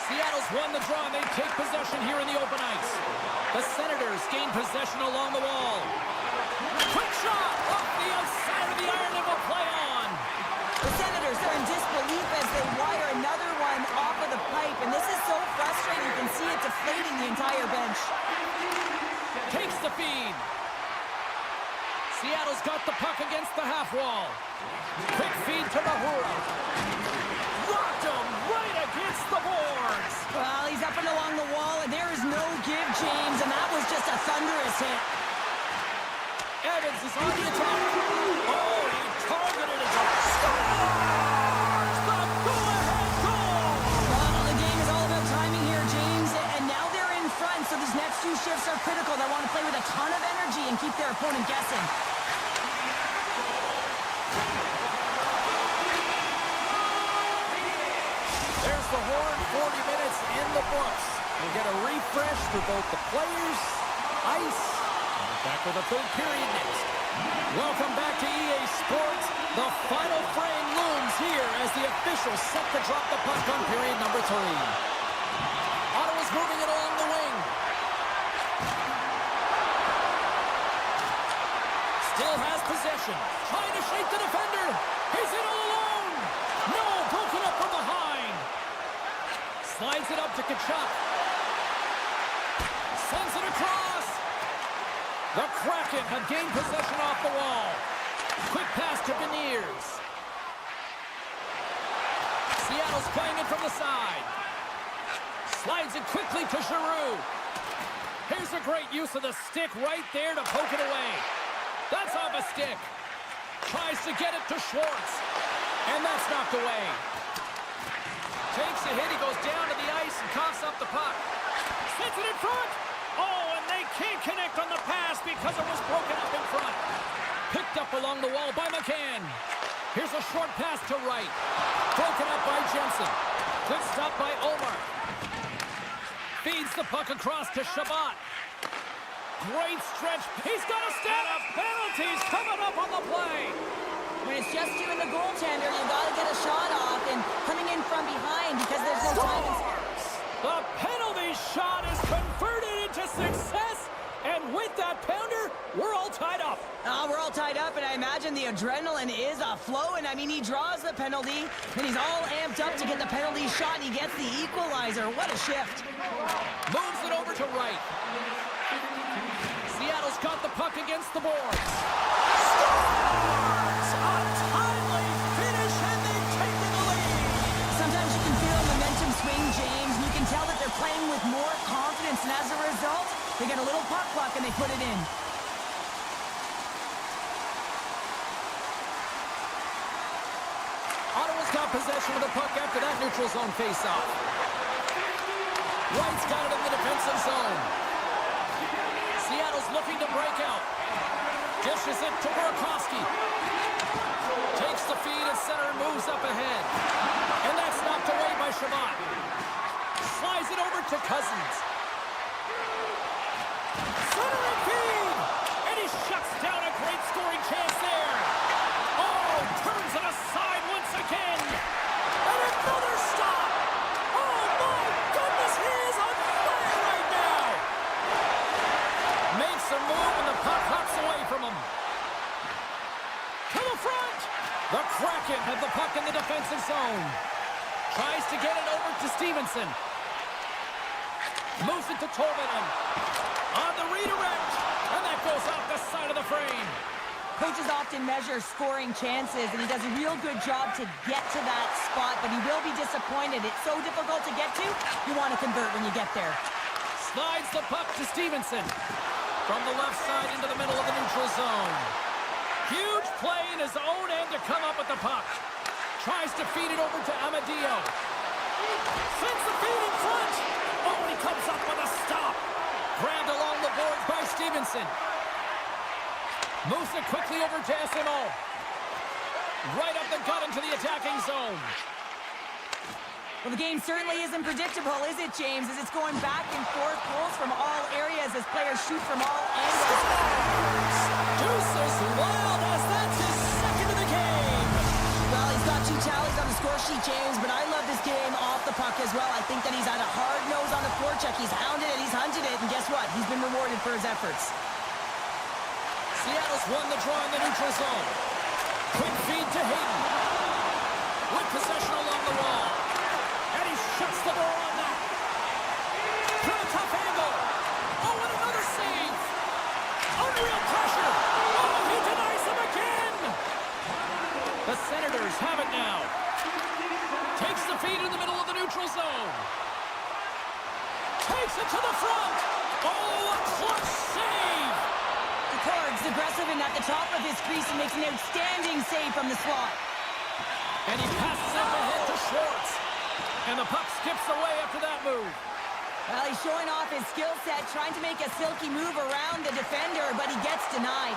Seattle's won the draw, and they take possession here in the open ice. The Senators gain possession along the wall. Quick shot off the outside of the iron and will play on. The Senators are in disbelief as they wire another one off of the pipe, and this is so frustrating. You can see it deflating the entire bench. Takes the feed. Seattle's got the puck against the half wall. Quick feed to Mahura. Rocked him right against the boards. Well, he's up and along the wall, and there is no give, James, and that was just a thunderous hit. Evans is on the attack. Oh, he targeted his own. Scores! The go-ahead goal! Well, the game is all about timing here, James, and now they're in front, so these next two shifts are critical. They want to play with a ton of energy and keep their opponent guessing. There's the horn, 40 minutes in the books. We'll get a refresh for both the players, ice, and back with the third period next. Welcome back to EA Sports. The final frame looms here as the officials set to drop the puck on period number 3. Ottawa's moving it along the wing. Still has possession. Trying to shake the defender. He's in all alone. No, broken up from behind. Slides it up to Tkachuk. Sends it across. The Kraken have gained possession off the wall. Quick pass to Beniers. Seattle's playing it from the side. Slides it quickly to Giroux. Here's a great use of the stick right there to poke it away. That's off a stick. Tries to get it to Schwartz. And that's knocked away. Takes a hit. He goes down to the ice and coughs up the puck. Sends it in front. Oh, and they can't connect on the pass because it was broken up in front. Picked up along the wall by McCann. Here's a short pass to Wright. Broken up by Jensen. Good stop by Omar. Feeds the puck across to Shabbat. Great stretch. He's got a step. Penalties coming up on the play. When it's just you and the goaltender, you got to get a shot off, and coming in from behind because there's no time. The penalty shot is converted into success, and with that pounder, we're all tied up. We're all tied up, and I imagine the adrenaline is flowing. I mean, he draws the penalty, and he's all amped up to get the penalty shot, and he gets the equalizer. What a shift. Moves it over to Wright. Seattle's got the puck against the boards. Scores! A timely finish, and they've taken the lead. Sometimes you can feel momentum swing, James, and you can tell that they're playing with more confidence, and as a result, they get a little puck luck and they put it in. Ottawa's got possession of the puck after that neutral zone face-off. Wright's got it in the defensive zone. Seattle's looking to break out. Dishes it to Burakovsky. Takes the feed at center and moves up ahead. And that's knocked away by Shabbat. Slides it over to Cousins. Centering feed! And he shuts down a great scoring chance there. Oh, turns it aside once again. And another stop. Oh, my goodness, he is on fire right now. Makes a move, and the puck hops away from him. To the front. The Kraken have the puck in the defensive zone. Tries to get it over to Stevenson. Moves it to Tolvanen. On the redirect. And that goes off the side of the frame. Coaches often measure scoring chances, and he does a real good job to get to that spot, but he will be disappointed. It's so difficult to get to, you want to convert when you get there. Slides the puck to Stevenson. From the left side into the middle of the neutral zone. Huge play in his own end to come up with the puck. Tries to feed it over to Amadio. Sends the feed in front. Oh, and he comes up with a stop. Grabbed along the boards by Stevenson. Moves it quickly over to SMO. Right up the gut into the attacking zone. Well, the game certainly isn't predictable, is it, James? As it's going back and forth, goals from all areas as players shoot from all angles. Deuces Wild as that's his second of the game. Well, he's got 2 tallies on the score sheet, James, but I love this game off the puck as well. I think that he's had a hard nose on the forecheck. He's hounded it, he's hunted it, and guess what? He's been rewarded for his efforts. Seattle's won the draw in the neutral zone. Quick feed to Hayden. With possession along the wall. And he shuts the door on that. Through a tough angle. Oh, and another save. Unreal pressure. Oh, he denies him again. The Senators have it now. Takes the feed in the middle of the neutral zone. Takes it to the front. Oh, a clutch save. Picard's aggressive and at the top of his crease and makes an outstanding save from the slot. And he passes it ahead to Schwartz. And the puck skips away after that move. Well, he's showing off his skill set, trying to make a silky move around the defender, but he gets denied.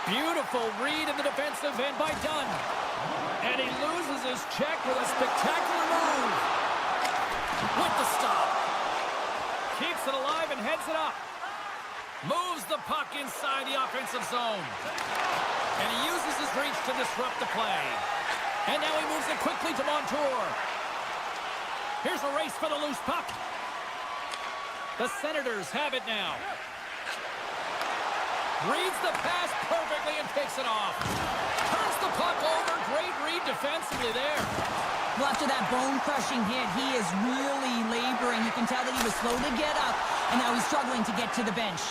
Beautiful read in the defensive end by Dunn. And he loses his check with a spectacular move. With the stop. Keeps it alive and heads it up. Moves the puck inside the offensive zone. And he uses his reach to disrupt the play. And now he moves it quickly to Montour. Here's a race for the loose puck. The Senators have it now. Reads the pass perfectly and takes it off. Turns the puck over. Great read defensively there. Well, after that bone-crushing hit, he is really laboring. You can tell that he was slow to get up, and now he's struggling to get to the bench.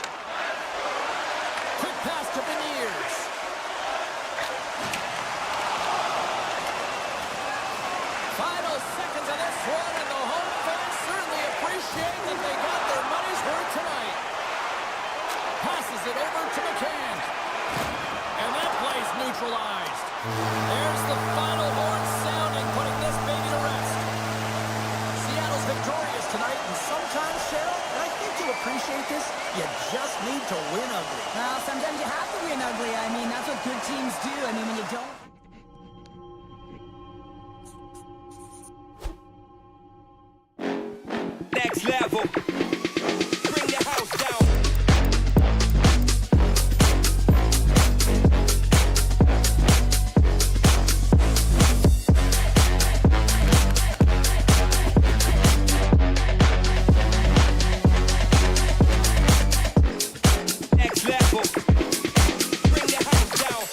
Quick pass to Beniers. Final seconds of this one, and the home fans certainly appreciate that they got their money's worth tonight. Passes it over to McCann. And that play's neutralized. There's the final horn sounding, putting this baby to rest. Seattle's victorious tonight, and sometimes, Cheryl, and I think you'll appreciate this, you just need to win ugly. Well, sometimes you have to win ugly. I mean, that's what good teams do. I mean, when you don't... Next level. Bring the house down. Next level. Bring the house down.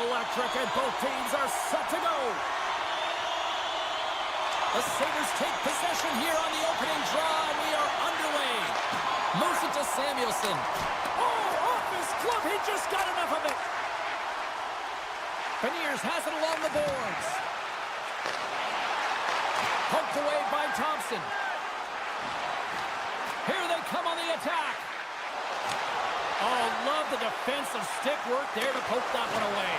electric, and both teams are set to go. The Sabres take possession here on the opening draw, and we are underway. Moves it to Samuelson. Oh, off his glove. He just got enough of it. Beniers has it along the boards. Poked away by Thompson. Here they come on the attack. Oh, love the defensive stick work there to poke that one away.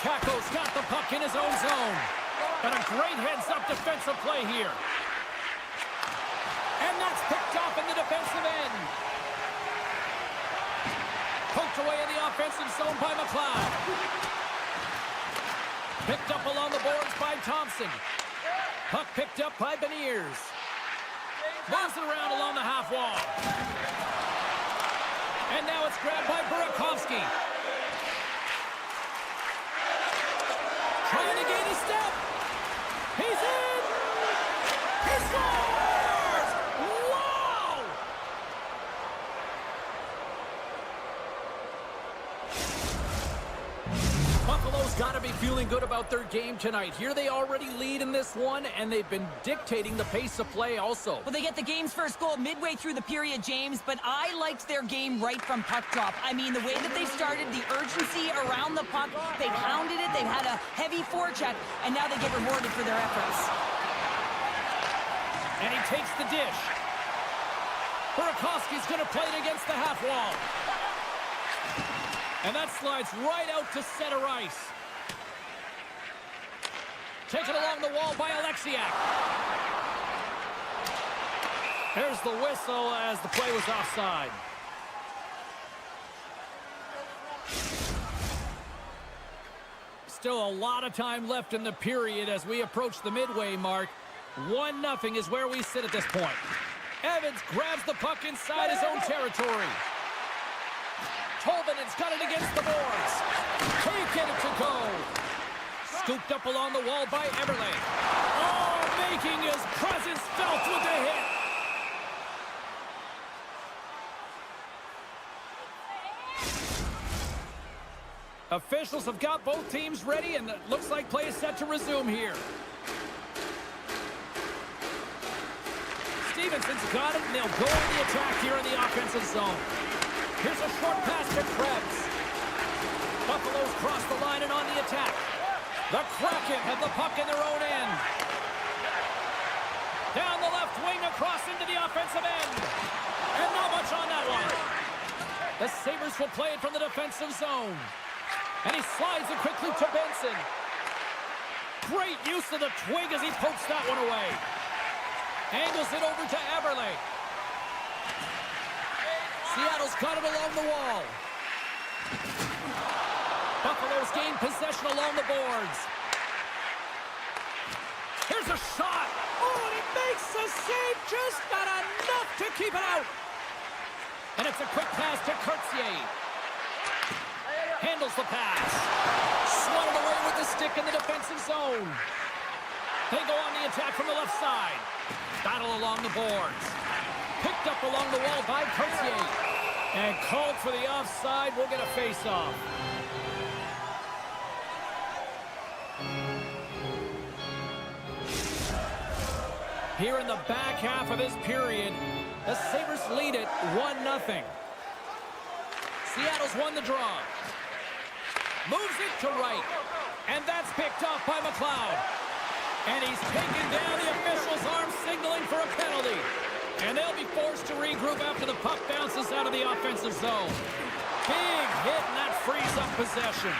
Kakko's got the puck in his own zone. And a great heads-up defensive play here. And that's picked off in the defensive end. Poked away in the offensive zone by McLeod. Picked up along the boards by Thompson. Puck picked up by Beniers. Moves it around along the half wall. And now it's grabbed by Burakovsky. Trying to gain a step. He's in! He scores! Wow! Buffalo's got to be feeling good about their game tonight. Here they already lead in this one, and they've been dictating the pace of play also. Well, they get the game's first goal midway through the period, James, but I liked their game right from puck drop. I mean, the way that they started, the urgency around the puck, they've hounded it, they've had a heavy forecheck, and now they get rewarded for their efforts. And he takes the dish. Burakovsky's going to play it against the half wall. And that slides right out to center ice. Taken along the wall by Alexiak. There's the whistle as the play was offside. Still a lot of time left in the period as we approach the midway mark. 1-0 is where we sit at this point. Evans grabs the puck inside his own territory. Tolvanen has got it against the boards. Can't get it to go. Scooped up along the wall by Eberle. Oh, making his presence felt with the hit. Officials have got both teams ready, and it looks like play is set to resume here. Stevenson's got it, and they'll go on the attack here in the offensive zone. Here's a short pass to Krebs. Buffalo's crossed the line and on the attack. The Kraken have the puck in their own end. Down the left wing across into the offensive end. And not much on that one. The Sabres will play it from the defensive zone. And he slides it quickly to Benson. Great use of the twig as he pokes that one away. Angles it over to Eberle. Seattle's got it along the wall. Buffalo's gained possession along the boards. Here's a shot. Oh, and he makes the save. Just not enough to keep it out. And it's a quick pass to Courtier. Handles the pass. Swatted away with the stick in the defensive zone. They go on the attack from the left side. Battle along the boards. Picked up along the wall by Courtier. And called for the offside. We'll get a face-off. Here in the back half of this period, the Sabres lead it 1-0. Seattle's won the draw. Moves it to right. And that's picked off by McLeod. And he's taken down the official's arm, signaling for a penalty. And they'll be forced to regroup after the puck bounces out of the offensive zone. Big hit, and that frees up possession.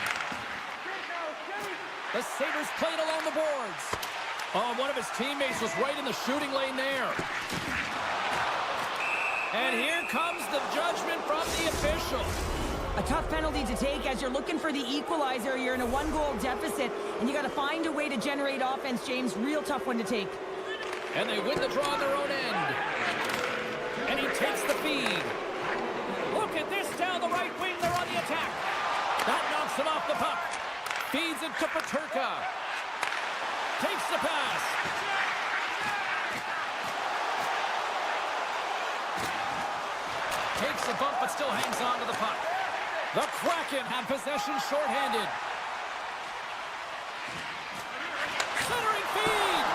The Sabres played along the boards. Oh, one of his teammates was right in the shooting lane there. And here comes the judgment from the official. A tough penalty to take as you're looking for the equalizer. You're in a 1-goal deficit, and you got to find a way to generate offense, James. Real tough one to take. And they win the draw on their own end. And he takes the feed. Look at this down the right wing. They're on the attack. That knocks him off the puck. Feeds it to Peterka. Takes the pass. Takes the bump, but still hangs on to the puck. The Kraken have possession shorthanded. Centering feed.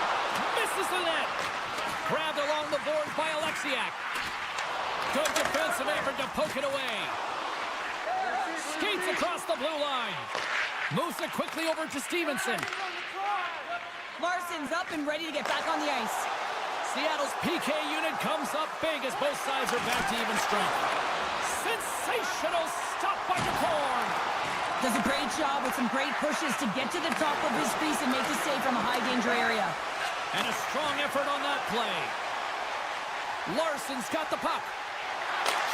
Misses the net. Grabbed along the boards by Alexiak. Good defensive effort to poke it away. Skates across the blue line. Moves it quickly over to Stevenson. Larsson's up and ready to get back on the ice. Seattle's PK unit comes up big as both sides are back to even strength. Sensational stop by DeCorn. Does a great job with some great pushes to get to the top of his crease and make the save from a high-danger area. And a strong effort on that play. Larsson's got the puck.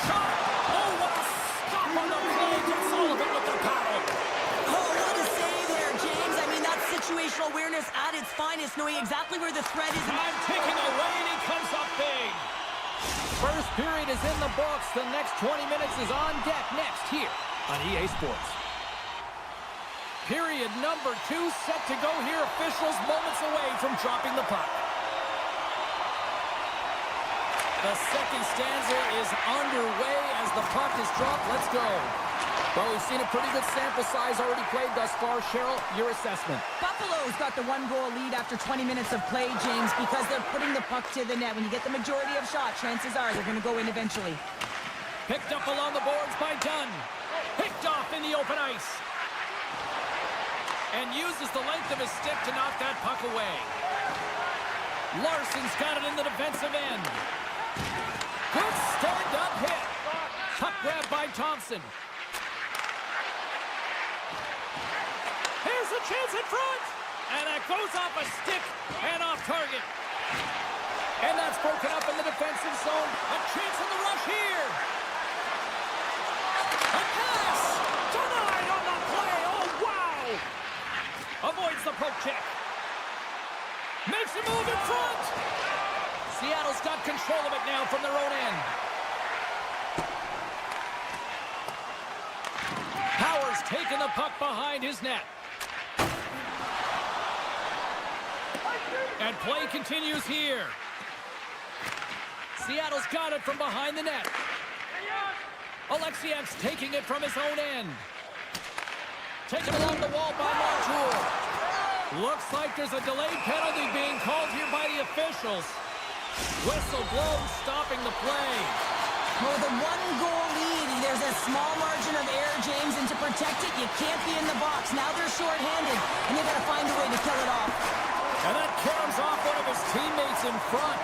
Shot! Oh, what a stop on the play. Gets Sullivan with the paddle. Oh, what a save there, James. I mean, that's situational awareness at its finest, knowing exactly where the threat is. I'm taking away, and he comes up big. First period is in the books. The next 20 minutes is on deck next here on EA Sports. Period number 2 set to go here. Officials moments away from dropping the puck. The second stanza is underway as the puck is dropped. Let's go. Well, we've seen a pretty good sample size already played thus far. Cheryl, your assessment. Buffalo's got the 1-goal lead after 20 minutes of play, James, because they're putting the puck to the net. When you get the majority of shots, chances are they're going to go in eventually. Picked up along the boards by Dunn. Picked off in the open ice. And uses the length of his stick to knock that puck away. Larsson's got it in the defensive end. Good stand-up hit. Puck grab by Thompson. Here's a chance in front. And that goes off a stick and off target. And that's broken up in the defensive zone. A chance in the rush here. A pass. Denied on the play. Oh, wow. Avoids the poke check. Makes a move in front. Seattle's got control of it now from their own end. Powers taking the puck behind his net. And play continues here. Seattle's got it from behind the net. Alexiak's taking it from his own end. Taken along the wall by Montour. Looks like there's a delayed penalty being called here by the officials. Whistle blown, stopping the play. With a 1-goal lead, there's a small margin of error, James, and to protect it, you can't be in the box. Now they're shorthanded, and they got to find a way to kill it off. And that carries off one of his teammates in front.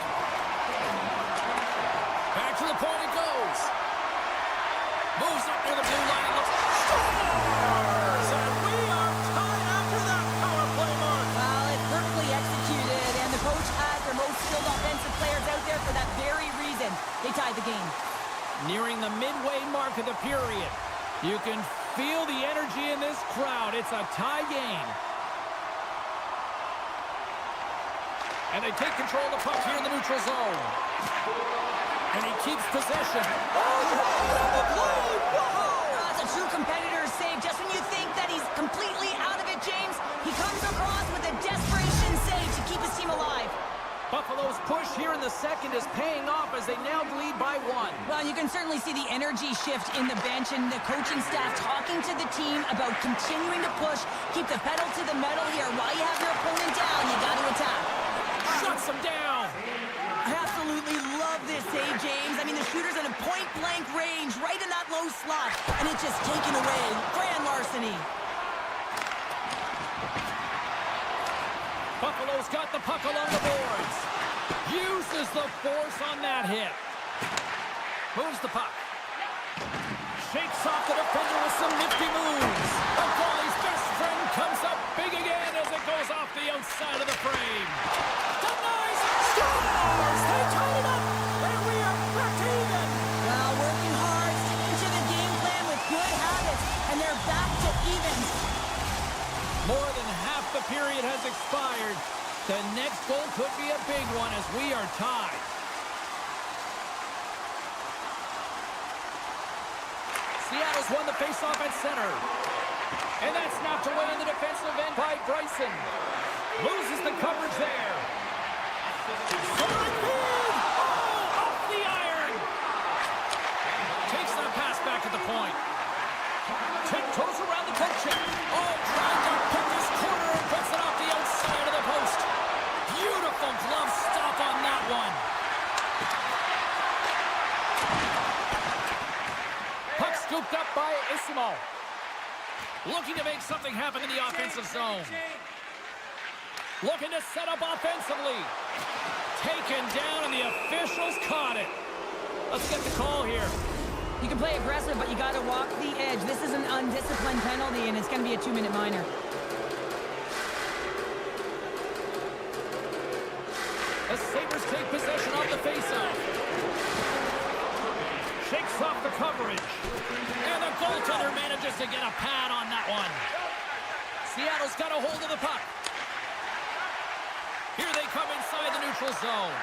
Back to the point it goes. Moves up near the blue line. Scores! And we are tied after that power play mark. Well, it's perfectly executed, and the coach had their most skilled offensive players out there for that very reason. They tied the game. Nearing the midway mark of the period. You can feel the energy in this crowd. It's a tie game. And they take control of the puck here in the neutral zone. And he keeps possession. That's a true competitor's save. Just when you think that he's completely out of it, James, he comes across with a desperation save to keep his team alive. Buffalo's push here in the second is paying off as they now lead by 1. Well, you can certainly see the energy shift in the bench and the coaching staff talking to the team about continuing to push, keep the pedal to the metal here. While you have your opponent down, you got to attack. Shuts him down. I absolutely love this save, James. I mean, the shooter's in a point-blank range, right in that low slot, and it's just taken away. Grand larceny. Buffalo's got the puck along the boards. Uses the force on that hit. Moves the puck. Shakes off the defender with some nifty moves. The goalie's best friend comes up big again as it goes off the outside of the frame. Denies. Scores! They tied it up. And we are back to even. Well, working hard, sticking to the game plan with good habits, and they're back to evens. More than half the period has expired. The next goal could be a big one as we are tied. Seattle's won the faceoff at center. And that's snapped away in the defensive end by Bryson. Loses the coverage there. Oh, off the iron. Takes that pass back at the point. Tiptoes around the poke check. Oh, trying to pick this corner and puts it off the outside of the post. Beautiful glove stop on that one. Puck scooped up by Isimo. Looking to make something happen in the offensive zone. Looking to set up offensively. Taken down, and the officials caught it. Let's get the call here. You can play aggressive, but you got to walk the edge. This is an undisciplined penalty, and it's going to be a 2-minute minor. The Sabres take possession of the faceoff. Shakes off the coverage. And the goaltender manages to get a pad on that one. Seattle's got a hold of the puck. Here they come inside the neutral zone.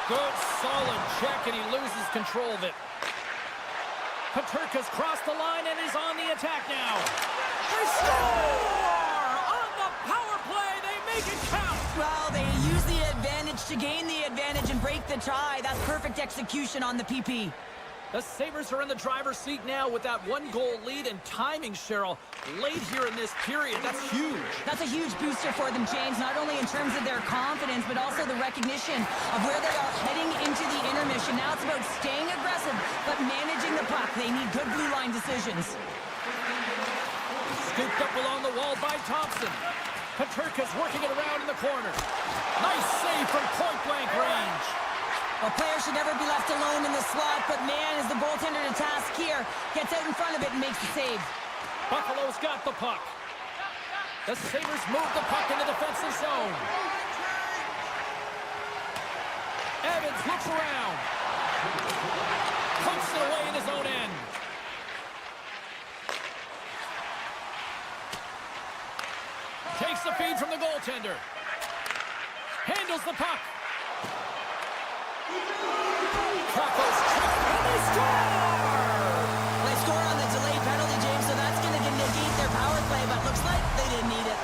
Good, solid check, and he loses control of it. Peterka's crossed the line and is on the attack now. They score! On the power play, they make it count! Well, they use the advantage to gain the advantage and break the tie. That's perfect execution on the PP. The Sabres are in the driver's seat now with that one-goal lead, and timing, Cheryl, late here in this period. That's huge. That's a huge booster for them, James, not only in terms of their confidence, but also the recognition of where they are heading into the intermission. Now it's about staying aggressive, but managing the puck. They need good blue line decisions. Scooped up along the wall by Thompson. Peterka's working it around in the corner. Nice save from point-blank range. Well, players should never be left alone in the slot, but man, is the goaltender to task here. Gets out in front of it and makes the save. Buffalo's got the puck. The Sabres move the puck in the defensive zone. Evans looks around. Punts it away in his own end. Takes the feed from the goaltender. Handles the puck. Kraken's check, and they score! They score on the delayed penalty, James, so that's going to negate their power play, but looks like they didn't need it.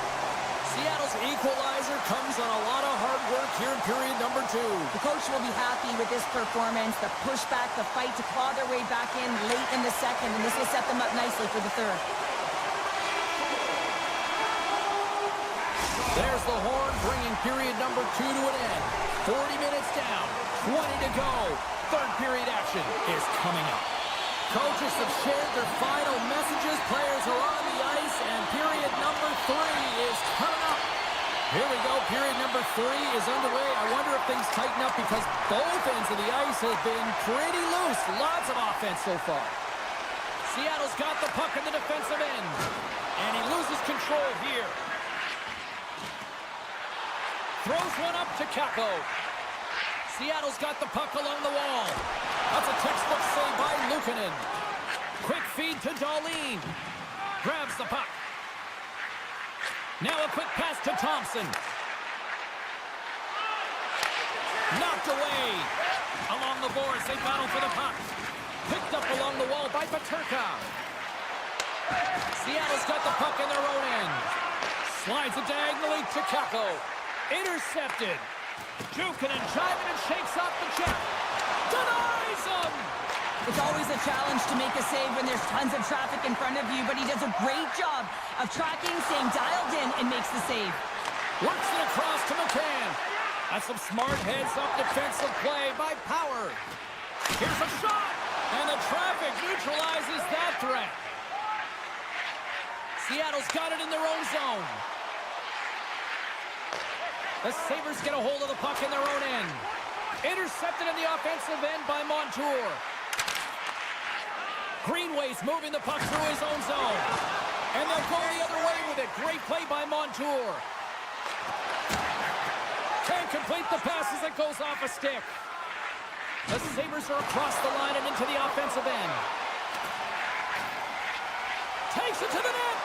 Seattle's equalizer comes on a lot of hard work here in period number 2. The coach will be happy with this performance, the pushback, the fight to claw their way back in late in the second, and this will set them up nicely for the third. There's the horn, bringing period number 2 to an end. 40 minutes down, 20 to go. Third period action is coming up. Coaches have shared their final messages. Players are on the ice, and period number 3 is coming up. Here we go. Period number 3 is underway. I wonder if things tighten up because both ends of the ice have been pretty loose. Lots of offense so far. Seattle's got the puck in the defensive end, and he loses control here. Throws one up to Kako. Seattle's got the puck along the wall. That's a textbook save by Luukkonen. Quick feed to Dahlin. Grabs the puck. Now a quick pass to Thompson. Knocked away. Along the boards, they battle for the puck. Picked up along the wall by Peterka. Seattle's got the puck in their own end. Slides it diagonally to Kako. Intercepted. Jukunin driving and shakes off the check. Denies him! It's always a challenge to make a save when there's tons of traffic in front of you, but he does a great job of tracking, staying dialed in, and makes the save. Works it across to McCann. That's some smart heads-up defensive play by Power. Here's a shot, and the traffic neutralizes that threat. Seattle's got it in their own zone. The Sabres get a hold of the puck in their own end. Intercepted in the offensive end by Montour. Greenway's moving the puck through his own zone. And they'll go the other way with it. Great play by Montour. Can't complete the pass as it goes off a stick. The Sabres are across the line and into the offensive end. Takes it to the net.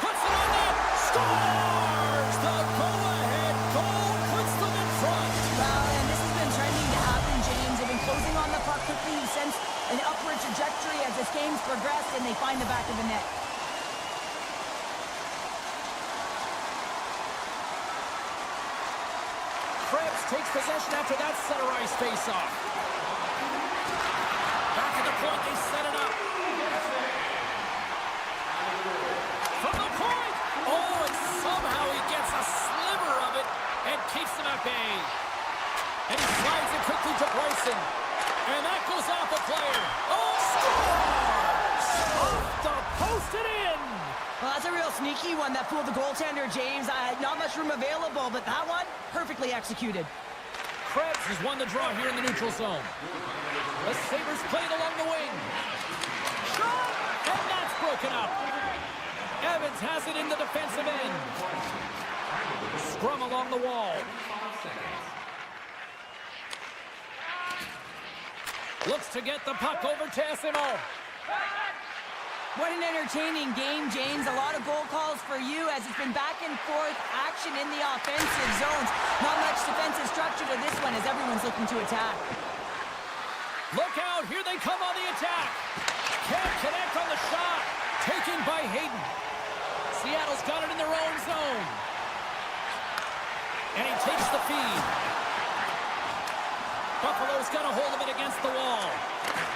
Puts it on net. Scores! The go-ahead goal puts them in front. Well, and this has been trending to happen, James. They've been closing on the puck quickly. You sense an upward trajectory as this game's progressed, and they find the back of the net. Krebs takes possession after that center ice face-off. Back at the point, they set it up. keeps them at bay. And he slides it quickly to Bryson. And that goes off a player. Oh, scores! Off the post and in. Well, that's a real sneaky one that fooled the goaltender, James. Not much room available, but that one, perfectly executed. Krebs has won the draw here in the neutral zone. The Sabres played along the wing. Shot! And that's broken up. Evans has it in the defensive end. Scrum along the wall. Looks to get the puck over to SMO. What an entertaining game, James. A lot of goal calls for you as it's been back and forth action in the offensive zones. Not much defensive structure to this one as everyone's looking to attack. Look out, here they come on the attack. Can't connect on the shot. Taken by Hayden. Seattle's got it in their own zone. And he takes the feed. Buffalo's got a hold of it against the wall.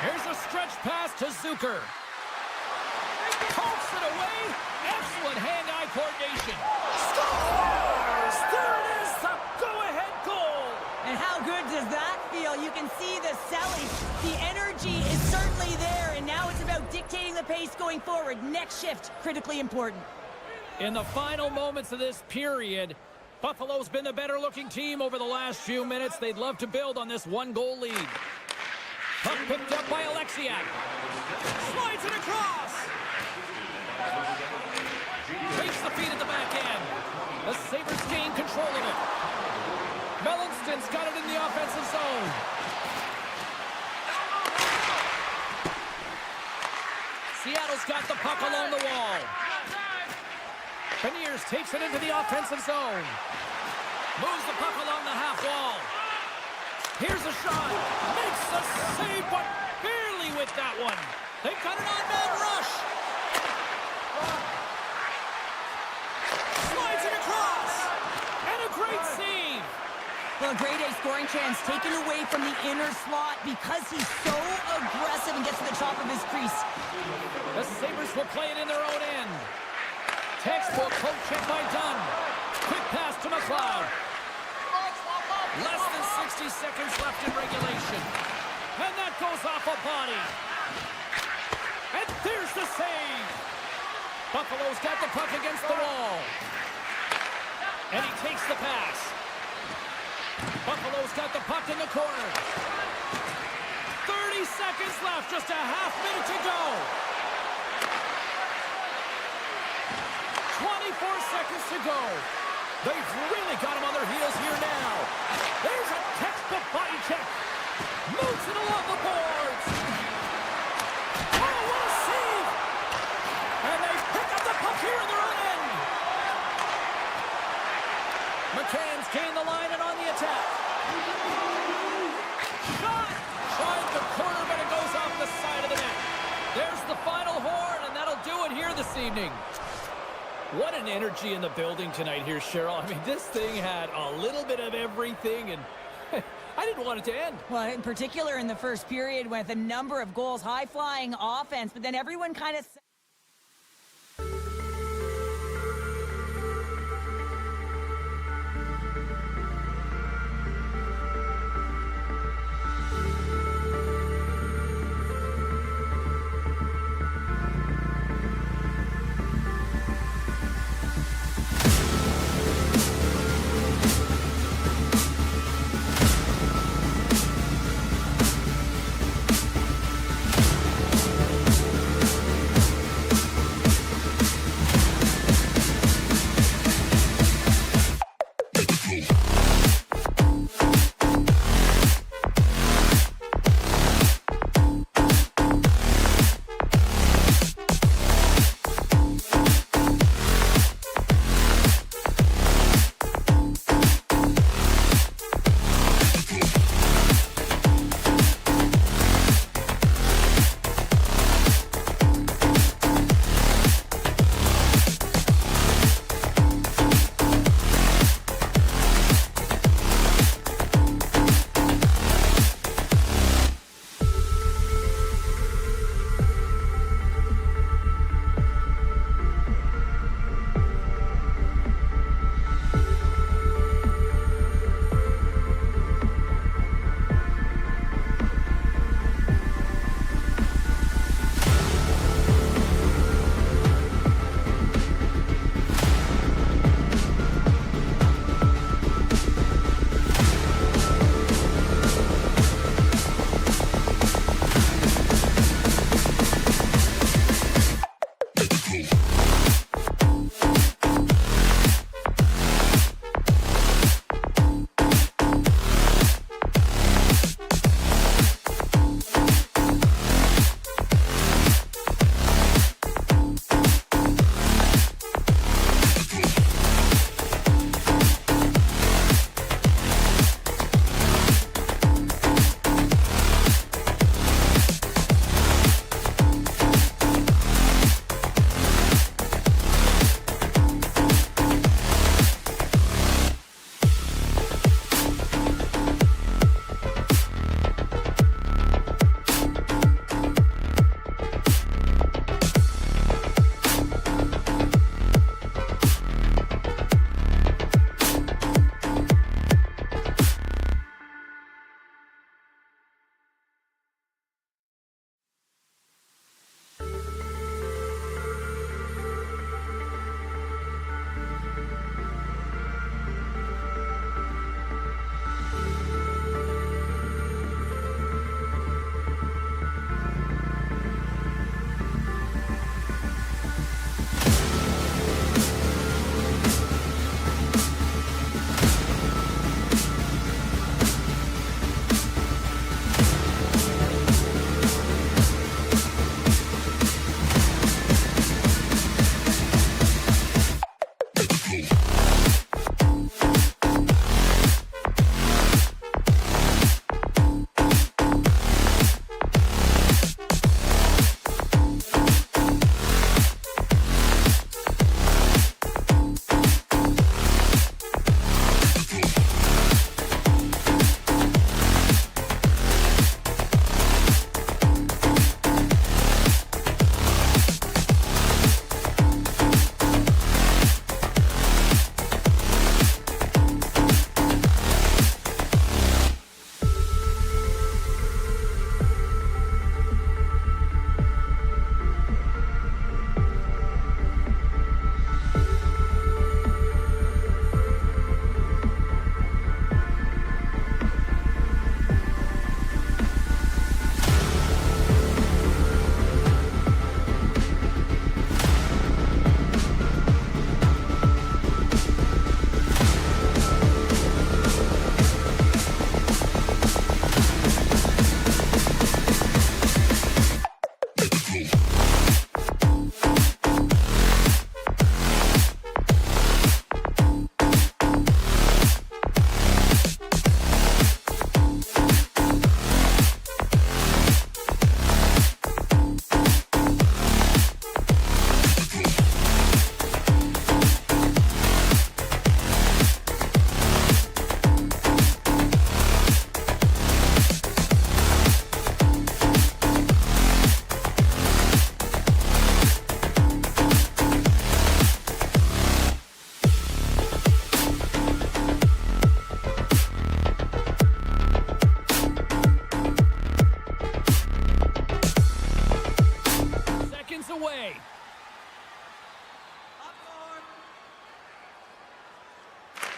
Here's a stretch pass to Zucker. Pokes it away. Excellent hand-eye coordination. Scores! There it is, the go-ahead goal. And how good does that feel? You can see the selling. The energy is certainly there, and now it's about dictating the pace going forward. Next shift, critically important. In the final moments of this period, Buffalo's been the better-looking team over the last few minutes. They'd love to build on this one-goal lead. Puck picked up by Alexiak. Slides it across. Takes the feed at the back end. The Sabres gain control of it. Mellinston's got it in the offensive zone. Seattle's got the puck along the wall. Beniers takes it into the offensive zone. Moves the puck along the half wall. Here's a shot. Makes the save, but barely with that one. They've got an on-man rush. Slides it across. And a great save. Well, a grade A scoring chance taken away from the inner slot because he's so aggressive and gets to the top of his crease. The Sabres will play it in their own end. Textbook poke check by Dunn. Quick pass to McLeod. Less than 60 seconds left in regulation. And that goes off a body. And there's the save. Buffalo's got the puck against the wall. And he takes the pass. Buffalo's got the puck in the corner. 30 seconds left, just a half minute to go. 24 seconds to go. They've really got him on their heels here now. There's a textbook body check. Moves it along the boards. Oh, what a save! And they pick up the puck here in their own end. McCann's gained the line and on the attack. Shot! Tried the corner, but it goes off the side of the net. There's the final horn, and that'll do it here this evening. What an energy in the building tonight here, Cheryl. I mean, this thing had a little bit of everything, and I didn't want it to end. Well, in particular in the first period with a number of goals, high-flying offense, but then everyone kind of...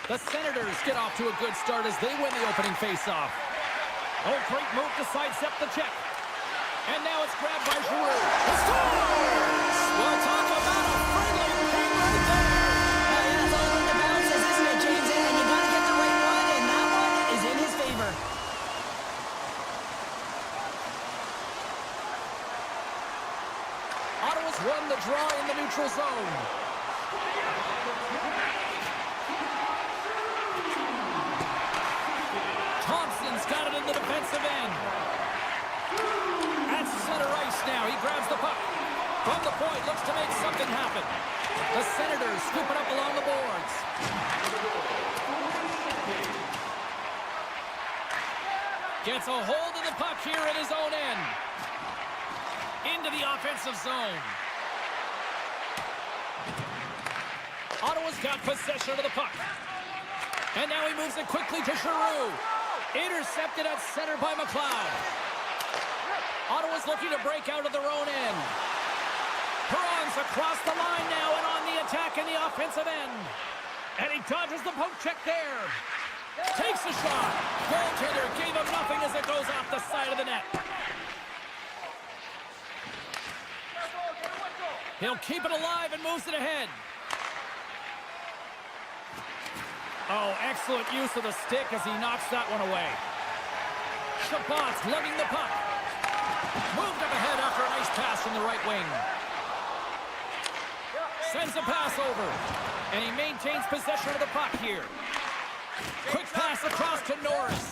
The Senators get off to a good start as they win the opening faceoff. Oh, great move to sidestep the check. And now it's grabbed by Giroux. He scores! Well, talk about a friendly ping right there. Yeah, it's all about the bounces, isn't it, James? And you got to get the right one, and that one is in his favor. Ottawa's won the draw in the neutral zone. Thompson's got it in the defensive end. At center ice now, he grabs the puck. From the point, looks to make something happen. The Senators scoop it up along the boards. Gets a hold of the puck here in his own end. Into the offensive zone. Ottawa's got possession of the puck. And now he moves it quickly to Giroux. Intercepted at center by McLeod. Ottawa's looking to break out of their own end. Perron's across the line now and on the attack in the offensive end. And he dodges the poke check there. Takes a shot. Goaltender gave him nothing as it goes off the side of the net. He'll keep it alive and moves it ahead. Oh, excellent use of the stick as he knocks that one away. Chabot's lugging the puck. Moved up ahead after a nice pass from the right wing. Sends a pass over. And he maintains possession of the puck here. Quick pass across to Norris.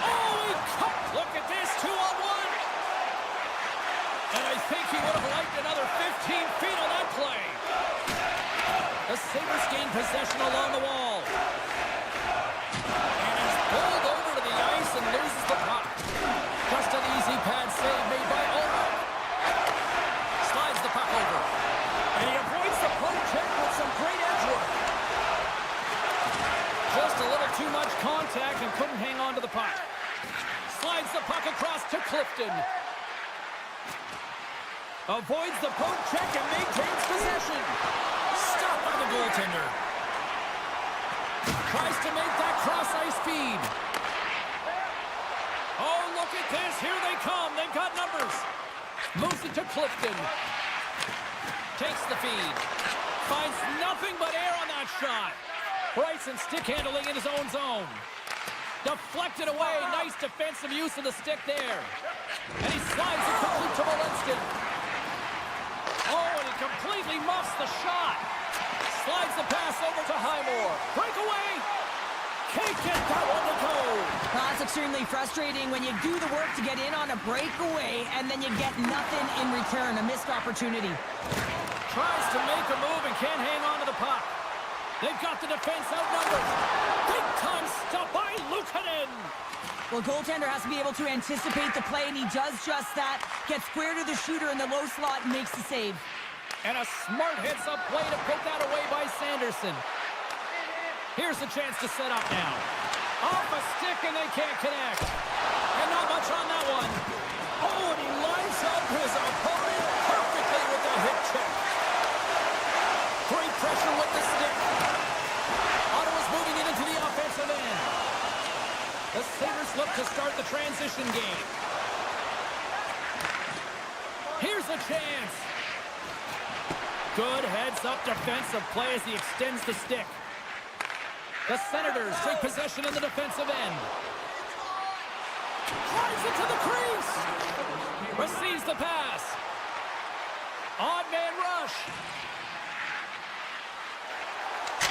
Oh, he cut. Look at this, 2-on-1. And I think he would have liked another 15 feet on that play. The Sabres gain possession along the wall. And he's pulled over to the ice and loses the puck. Just an easy pad save made by Ottawa. Slides the puck over. And he avoids the poke check with some great edge work. Just a little too much contact and couldn't hang on to the puck. Slides the puck across to Clifton. Avoids the poke check and maintains possession. Stopped by the goaltender. Tries to make that cross-ice feed. Oh, look at this. Here they come. They've got numbers. Moves it to Clifton. Takes the feed. Finds nothing but air on that shot. Bryson stick handling in his own zone. Deflected away. Nice defensive use of the stick there. And he slides it quickly to Walensky. Oh, and he completely muffs the shot. Slides the pass over to Highmore. Breakaway. Can't get that one to go. That's extremely frustrating when you do the work to get in on a breakaway and then you get nothing in return, a missed opportunity. Tries to make a move and can't hang on to the puck. They've got the defense outnumbered. Big time stop by Luukkonen. Well, goaltender has to be able to anticipate the play, and he does just that. Gets square to the shooter in the low slot and makes the save. And a smart heads-up play to put that away by Sanderson. Here's the chance to set up now. Off a stick, and they can't connect. And not much on that one. Oh, and he lines up his opponent perfectly with the hip check. Great pressure with the stick. Ottawa's moving it into the offensive end. The Sabres look to start the transition game. Here's a chance. Good heads-up defensive play as he extends the stick. The Senators take possession in the defensive end. Drives it to the crease. Receives the pass. Odd man rush.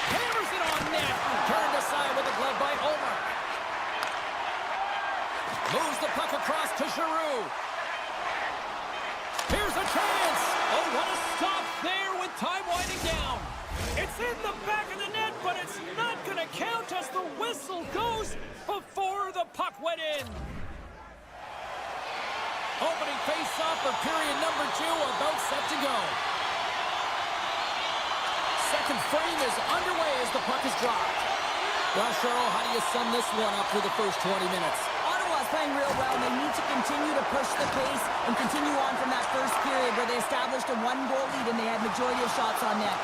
Hammers it on net. Turned aside with a glove by Omar. Moves the puck across to Giroux. Here's a chance. Oh, what a stop there with time winding down. It's in the back of the net, but it's not going to count as the whistle goes before the puck went in. Opening face-off for period number 2, about set to go. Second frame is underway as the puck is dropped. Well, Cheryl, how do you sum this one up through the first 20 minutes? Ottawa's playing real well, and they need to continue to push the pace and continue on from that first period where they established a 1-goal lead and they had majority of shots on net.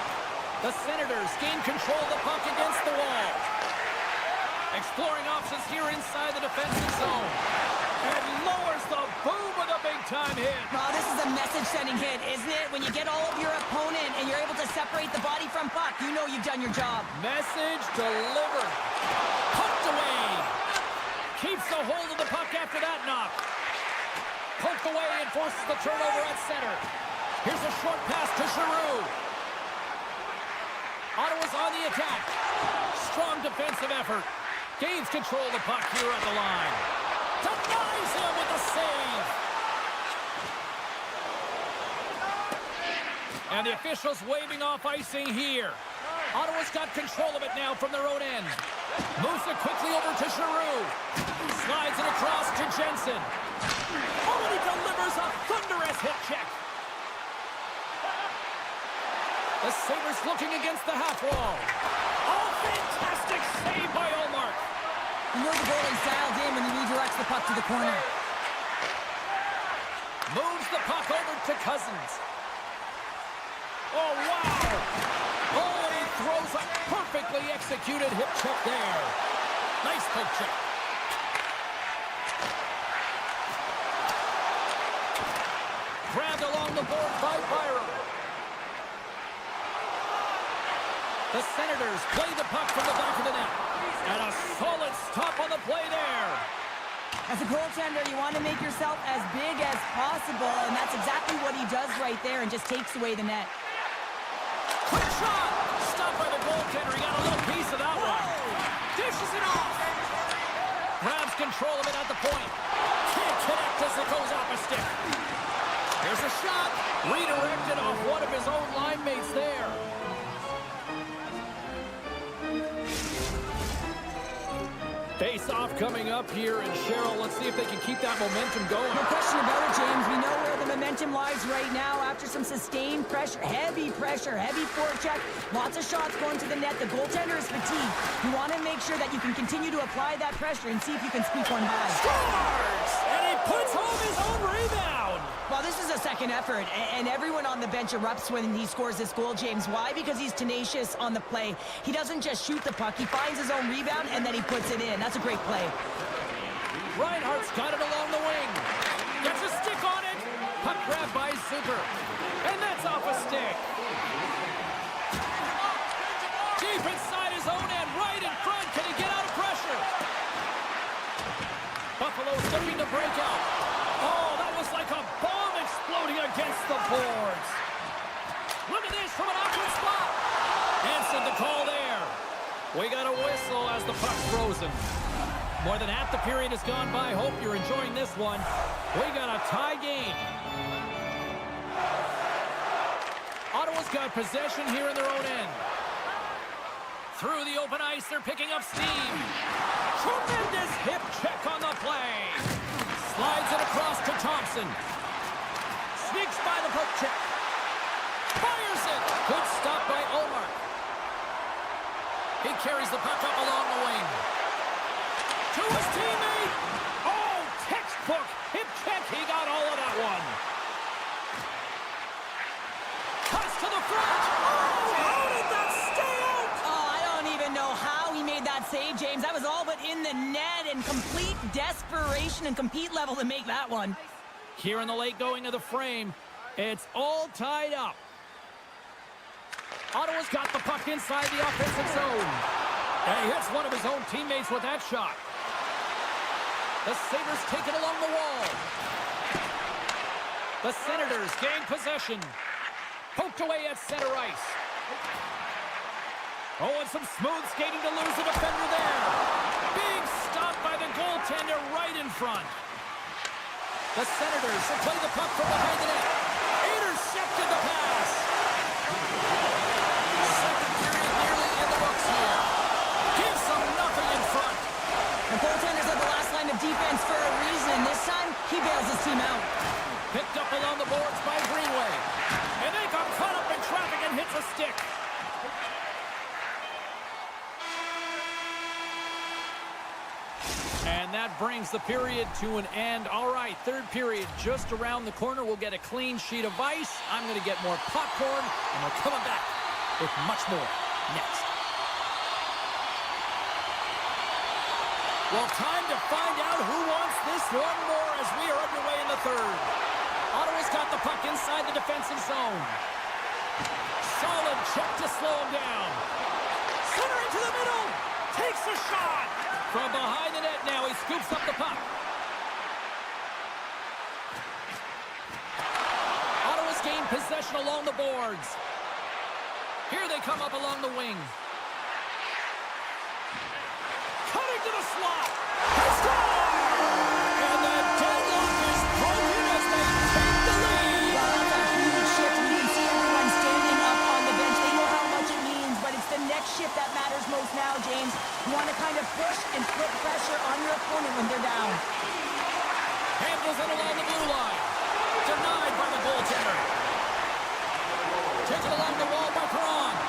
The Senators gain control of the puck against the wall. Exploring options here inside the defensive zone. And lowers the boom with a big-time hit. Oh, this is a message-sending hit, isn't it? When you get all of your opponent and you're able to separate the body from puck, you know you've done your job. Message delivered. Poked away. Keeps the hold of the puck after that knock. Poked away and forces the turnover at center. Here's a short pass to Giroux. Ottawa's on the attack. Strong defensive effort. Gains control of the puck here at the line. Denies him with the save. And the officials waving off icing here. Ottawa's got control of it now from their own end. Moves it quickly over to Giroux. Slides it across to Jensen. Oh, and he delivers a thunderous hip check. The Sabres looking against the half wall. Oh, fantastic save by Ullmark. You know the goalie's dialed in when he redirects the puck to the corner. Moves the puck over to Cousins. Oh, wow. Oh, and he throws a perfectly executed hip check there. Nice poke check. Grabbed along the board by Byram. The Senators play the puck from the back of the net. And a solid stop on the play there. As a goaltender, you want to make yourself as big as possible, and that's exactly what he does right there and just takes away the net. Quick shot! Stopped by the goaltender. He got a little piece of that one. Dishes it off. Grabs control of it at the point. Can't connect as it goes off a stick. Here's a shot. Redirected off one of his own line mates there. Face-off coming up here, and Cheryl, let's see if they can keep that momentum going. No question about it, James. We know where the momentum lies right now after some sustained pressure, heavy forecheck, lots of shots going to the net. The goaltender is fatigued. You want to make sure that you can continue to apply that pressure and see if you can squeak one by. Scores! And he puts home his own rebound. Well, this is a second effort, and everyone on the bench erupts when he scores this goal, James. Why? Because he's tenacious on the play. He doesn't just shoot the puck. He finds his own rebound, and then he puts it in. That's a great play. Reinhardt's got it along the wing. Gets a stick on it. Puck grab by Zucker. And that's off a stick. Deep inside his own end, right in front. Can he get out of pressure? Buffalo's looking to break out. Oh, that was like a bomb exploding against the boards. Look at this from an awkward spot. Answered the call there. We got a whistle as the puck's frozen. More than half the period has gone by. Hope you're enjoying this one. We got a tie game. Ottawa's got possession here in their own end. Through the open ice, they're picking up steam. Tremendous hip check on the play. Slides it across to Thompson. Sneaks by the poke check. Fires it. Good stop by Ullmark. He carries the puck up along the wing. To his teammate. Oh, textbook hip check. He got all of that one. Cuts to the front. Oh, how did that stay out? Oh, I don't even know how he made that save, James. That was all but in the net and complete desperation and compete level to make that one. Here in the late going of the frame, it's all tied up. Ottawa's got the puck inside the offensive zone. And he hits one of his own teammates with that shot. The Sabres take it along the wall. The Senators gain possession. Poked away at center ice. Oh, and some smooth skating to lose a defender there. Big stop by the goaltender right in front. The Senators will play the puck from behind the net. Intercepted the pass. Second period nearly in the books here. Gives them nothing in front. The goaltender's at the last line of defense for a reason. This time, he bails his team out. Picked up along the boards by Greenway. And they got caught up in traffic and hits a stick. And that brings the period to an end. All right, third period just around the corner. We'll get a clean sheet of ice. I'm going to get more popcorn, and we're coming back with much more next. Well, time to find out who wants this one more as we are underway in the third. Ottawa's got the puck inside the defensive zone. Solid check to slow him down. Center into the middle. Takes a shot. From behind the net now, he scoops up the puck. Ottawa's gained possession along the boards. Here they come up along the wing. Cutting to the slot. He scores! And the deadlock is broken as they take the lead. Well, that's a huge shift. You can see everyone standing up on the bench. They know how much it means, but it's the next shift that matters most now, James. You want to kind of push and put pressure on your opponent when they're down. Handles it along the blue line. Denied by the goaltender. Taken along the wall by Kraken.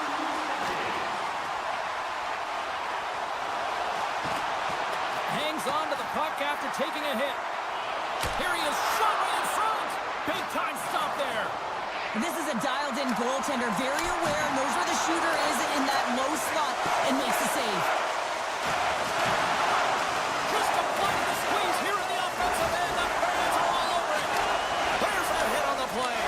Hangs on to the puck after taking a hit. Here he is, shot right in front. Big time stop there. This is a dialed-in goaltender, very aware, knows where the shooter is in that low slot, and makes the save. Just applying the squeeze here in the offensive end. The fans are all over it. There's that hit on the play.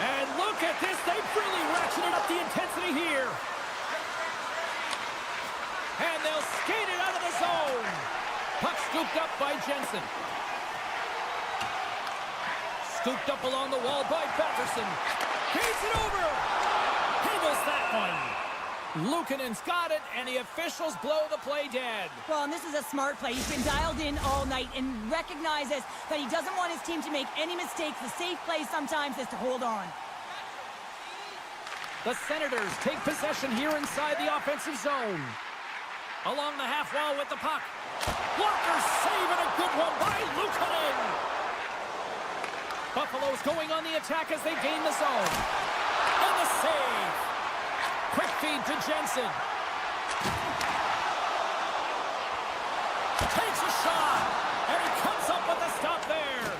And look at this. They've really ratcheted up the intensity here. And they'll skate it out of the zone. Puck scooped up by Jensen. Scooped up along the wall by Batterson. Feeds it over. Handles that one. Luukkonen's got it, and the officials blow the play dead. Well, and this is a smart play. He's been dialed in all night and recognizes that he doesn't want his team to make any mistakes. The safe play sometimes is to hold on. The Senators take possession here inside the offensive zone. Along the half wall with the puck. Walker saving a good one by Luukkonen. Buffalo's going on the attack as they gain the zone. And the save. Quick feed to Jensen. Takes a shot. And he comes up with a stop there.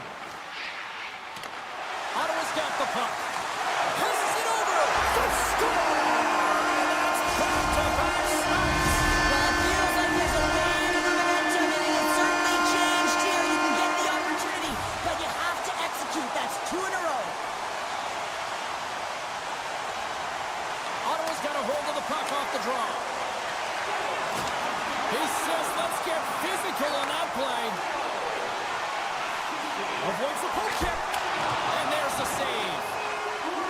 Ottawa's got the puck. Passes it over. They score! That's back-to-back stops. Well, it feels like there's a wave of momentum, and it can certainly change here. You can get the opportunity, but you have to execute. That's 2 in a row. Ottawa's got a hold of the puck off the draw. He says, let's get physical on that play. Avoids the poke check. And there's the save.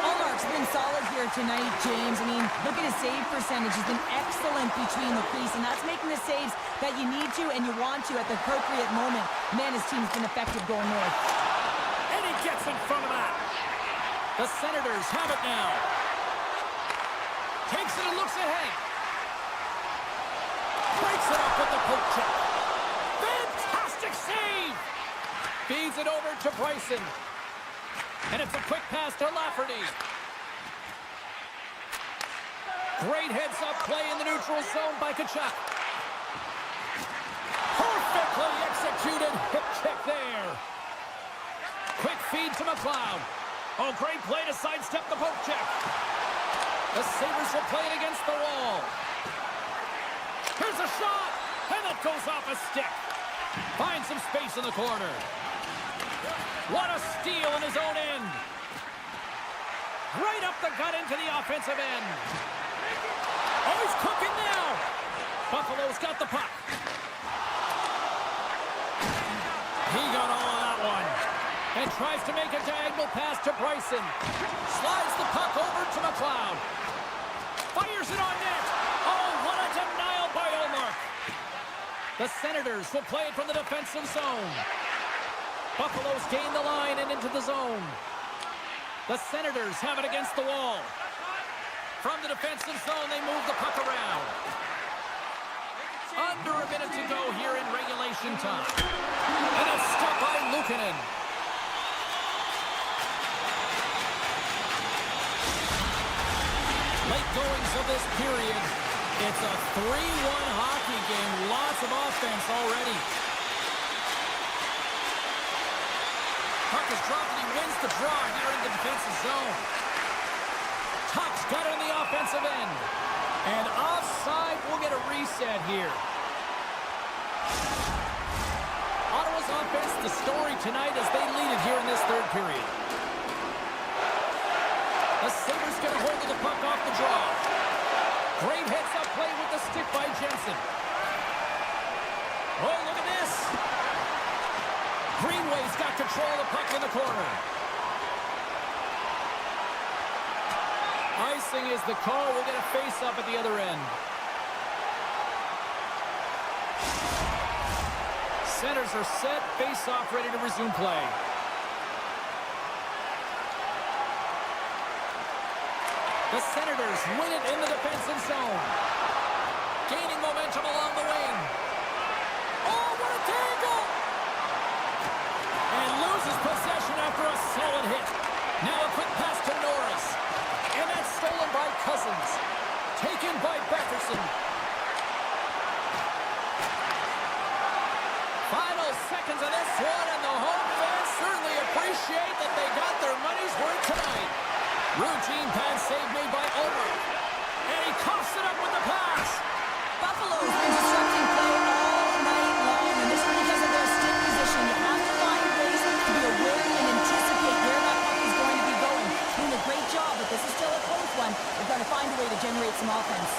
Allmark's been solid here tonight, James. I mean, look at his save percentage. He's been excellent between the crease, and that's making the saves that you need to and you want to at the appropriate moment. Man, his team's been effective going north. And he gets in front of that. The Senators have it now. Takes it and looks ahead. Breaks it up with the poke check. Fantastic save. Feeds it over to Bryson. And it's a quick pass to Lafferty. Great heads-up play in the neutral zone by Tkachuk. Perfectly executed hip check there. Quick feed to McLeod. Oh, great play to sidestep the poke check. The Sabres will play it against the wall. Here's a shot, and that goes off a stick. Finds some space in the corner. What a steal in his own end. Right up the gut into the offensive end. Oh, he's cooking now. Buffalo's got the puck. He got all of that one. And tries to make a diagonal pass to Bryson. Slides the puck over to McLeod. Fires it on net. Oh, what a denial by Ullmark. The Senators will play it from the defensive zone. Buffalo's gain the line and into the zone. The Senators have it against the wall. From the defensive zone, they move the puck around. Under a minute to go here in regulation time. And it's stopped by Luukkonen. Late goings of this period. It's a 3-1 hockey game. Lots of offense already. Puck is dropped and he wins the draw here in the defensive zone. Tuck's got it in the offensive end. And off side. We'll get a reset here. Ottawa's offense, the story tonight as they lead it here in this third period. The Sabres get a hold of the puck off the draw. Great heads-up play with the stick by Jensen. Oh, look at this. Greenway's got control of the puck in the corner. Icing is the call. We'll get a face-up at the other end. Centers are set. Face-off ready to resume play. The Senators win it in the defensive zone. Gaining momentum along the wing. Oh, what a tackle! And loses possession after a solid hit. Now a quick pass to Norris. And that's stolen by Cousins. Taken by Batherson. Final seconds of this one, and the home fans certainly appreciate that they got their money's worth tonight. Routine pass save made by Omer. And he coughs it up with the pass. Buffalo's been disrupting play all night long, and this is because of their stick position. You have to find ways to be aware and anticipate where that puck is going to be going. Doing a great job, but this is still a close one. They've got to find a way to generate some offense.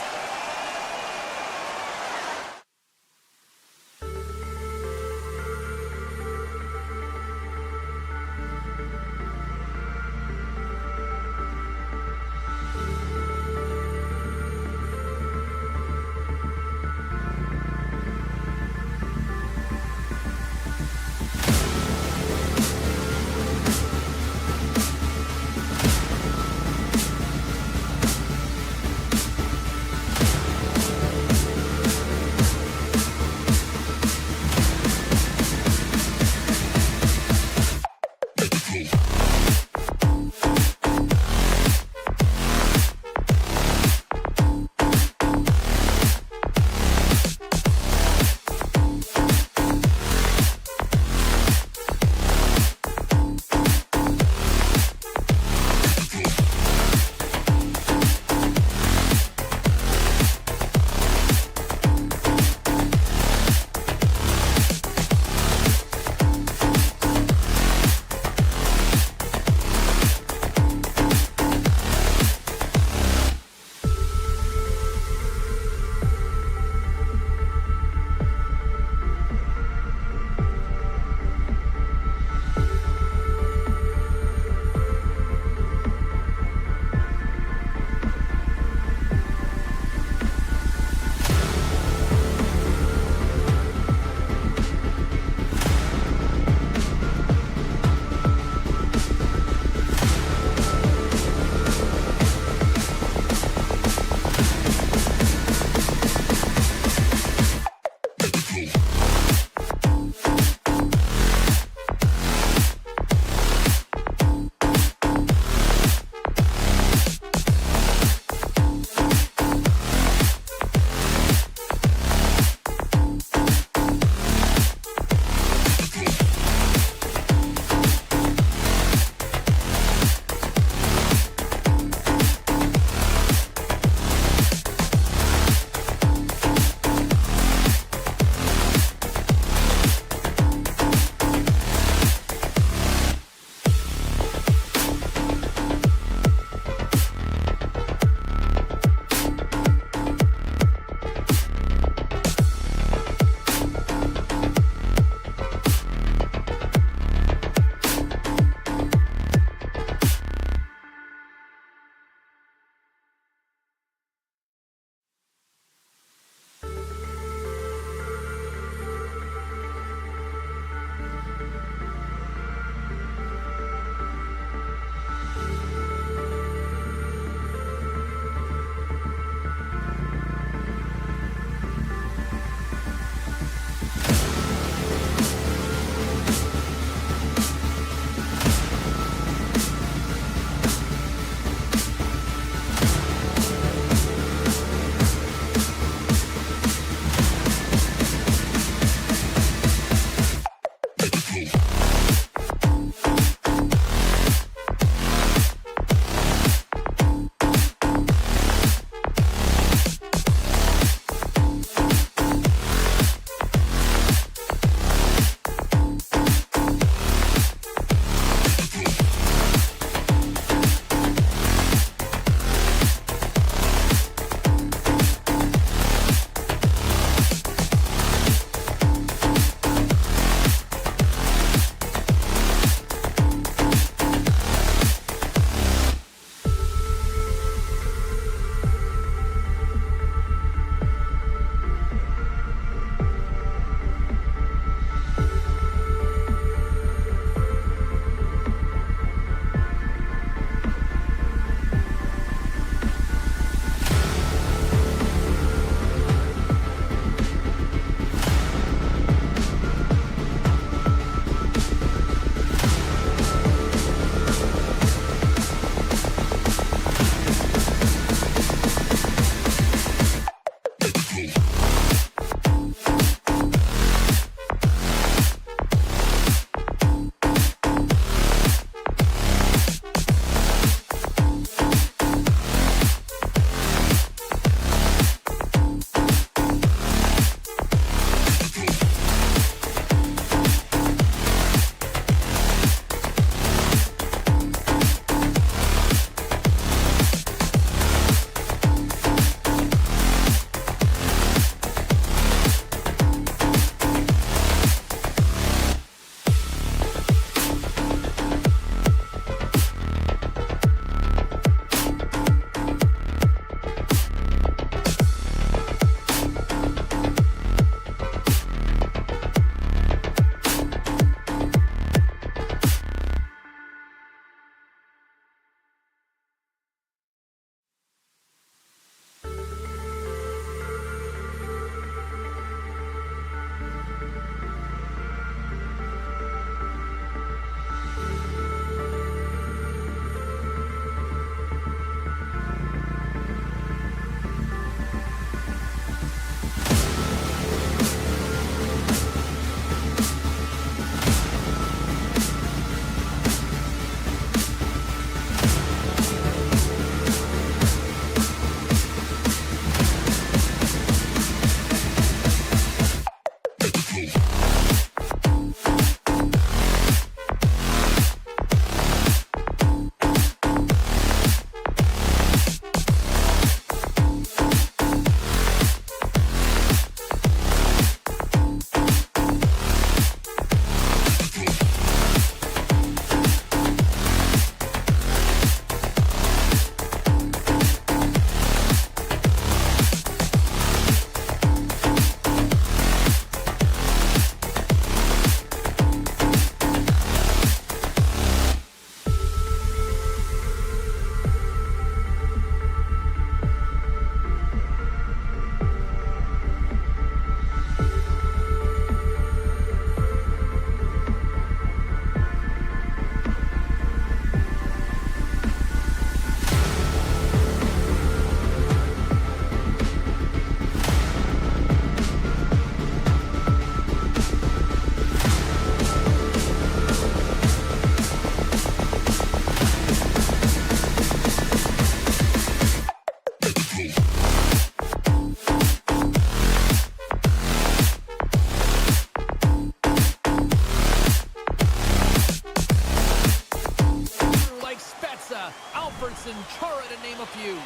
feud.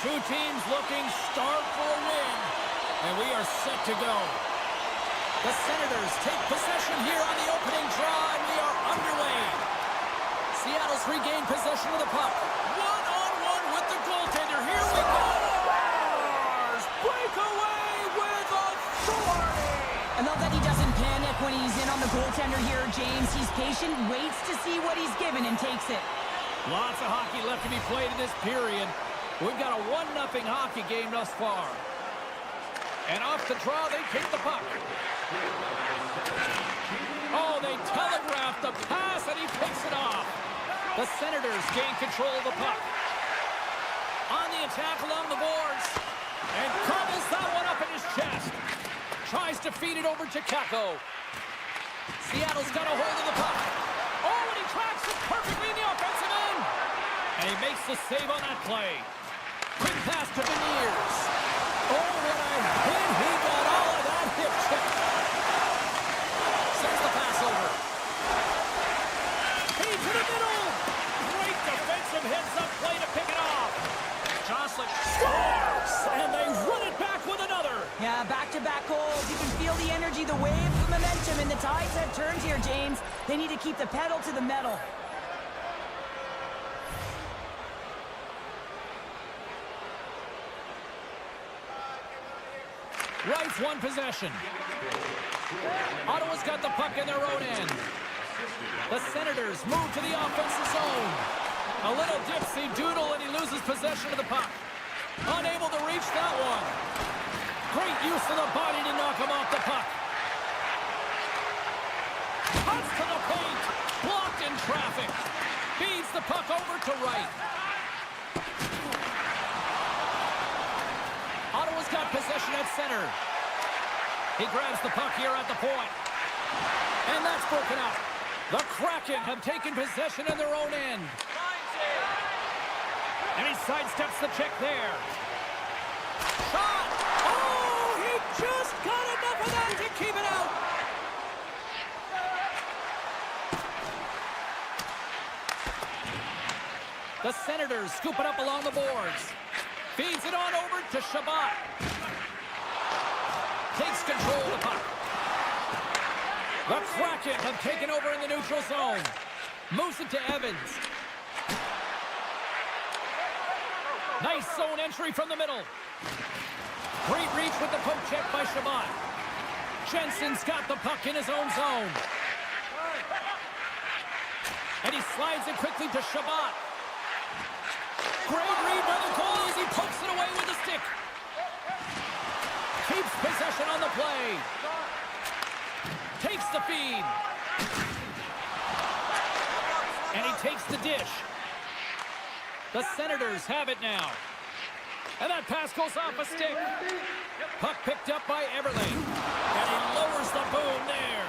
Two teams looking starved for a win, and we are set to go. The Senators take possession here on the opening draw, and we are underway. Seattle's regained possession of the puck. One-on-one with the goaltender. Here we go. Stars break away with authority. I love that he doesn't panic when he's in on the goaltender here, James. He's patient, waits to see what he's given, and takes it. Lots of hockey left to be played in this period. We've got a 1-0 hockey game thus far. And off the draw, they take the puck. Oh, they telegraphed the pass, and he picks it off. The Senators gain control of the puck. On the attack along the boards. And gobbles that one up in his chest. Tries to feed it over to Kako. Seattle's got a hold of the puck. Oh, and he tracks it perfectly in the offensive end. And he makes the save on that play. Quick pass to Beniers. Oh, what a hit. He got all of that hip check. Sends the pass over. Feed to the middle. Great defensive heads-up play to pick it off. Jocelyn scores, and they run it back with another. Yeah, back-to-back goals. You can feel the energy, the wave, the momentum, and the tides have turned here, James. They need to keep the pedal to the metal. Wrights one possession. Ottawa's got the puck in their own end. The Senators move to the offensive zone. A little dipsy doodle, and he loses possession of the puck. Unable to reach that one. Great use of the body to knock him off the puck. Cuts to the paint. Blocked in traffic. Feeds the puck over to Wright. Ottawa's got possession at center. He grabs the puck here at the point. And that's broken up. The Kraken have taken possession in their own end. And he sidesteps the check there. Shot! Oh, he just got enough of that to keep it out. The Senators scoop it up along the boards. Feeds it on over to Shabbat. Takes control of the puck. The Kraken have taken over in the neutral zone. Moves it to Evans. Nice zone entry from the middle. Great reach with the poke check by Shabbat. Jensen's got the puck in his own zone. And he slides it quickly to Shabbat. Great read by the goalie as he pokes it away with the stick. Keeps possession on the play. Takes the feed. And he takes the dish. The Senators have it now. And that pass goes off a stick. Puck picked up by Everly. And he lowers the boom there.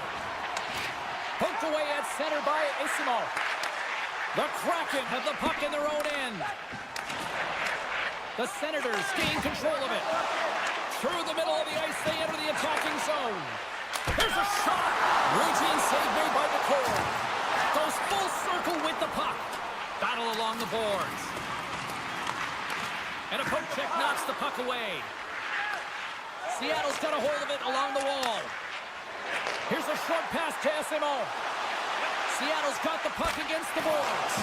Poked away at center by Isimo. The Kraken have the puck in their own end. The Senators gain control of it. Through the middle of the ice, they enter the attacking zone. Here's a shot. Routine save made by McCord. Goes full circle with the puck. Battle along the boards. And a poke check knocks the puck away. Seattle's got a hold of it along the wall. Here's a short pass to SMO. Seattle's got the puck against the boards.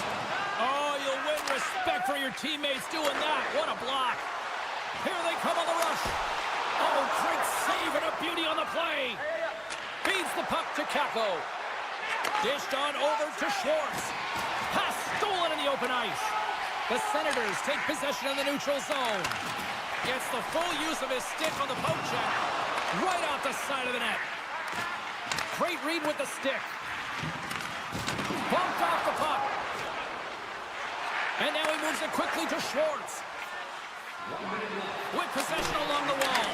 Oh, you'll win respect for your teammates doing that. What a block. Here they come on the rush. Oh, great save and a beauty on the play. Feeds the puck to Kako. Dished on over to Schwartz. Pass stolen in the open ice. The Senators take possession of the neutral zone. Gets the full use of his stick on the poke check. Right off the side of the net. Great read with the stick. Bumped off the puck. And now he moves it quickly to Schwartz. With possession along the wall.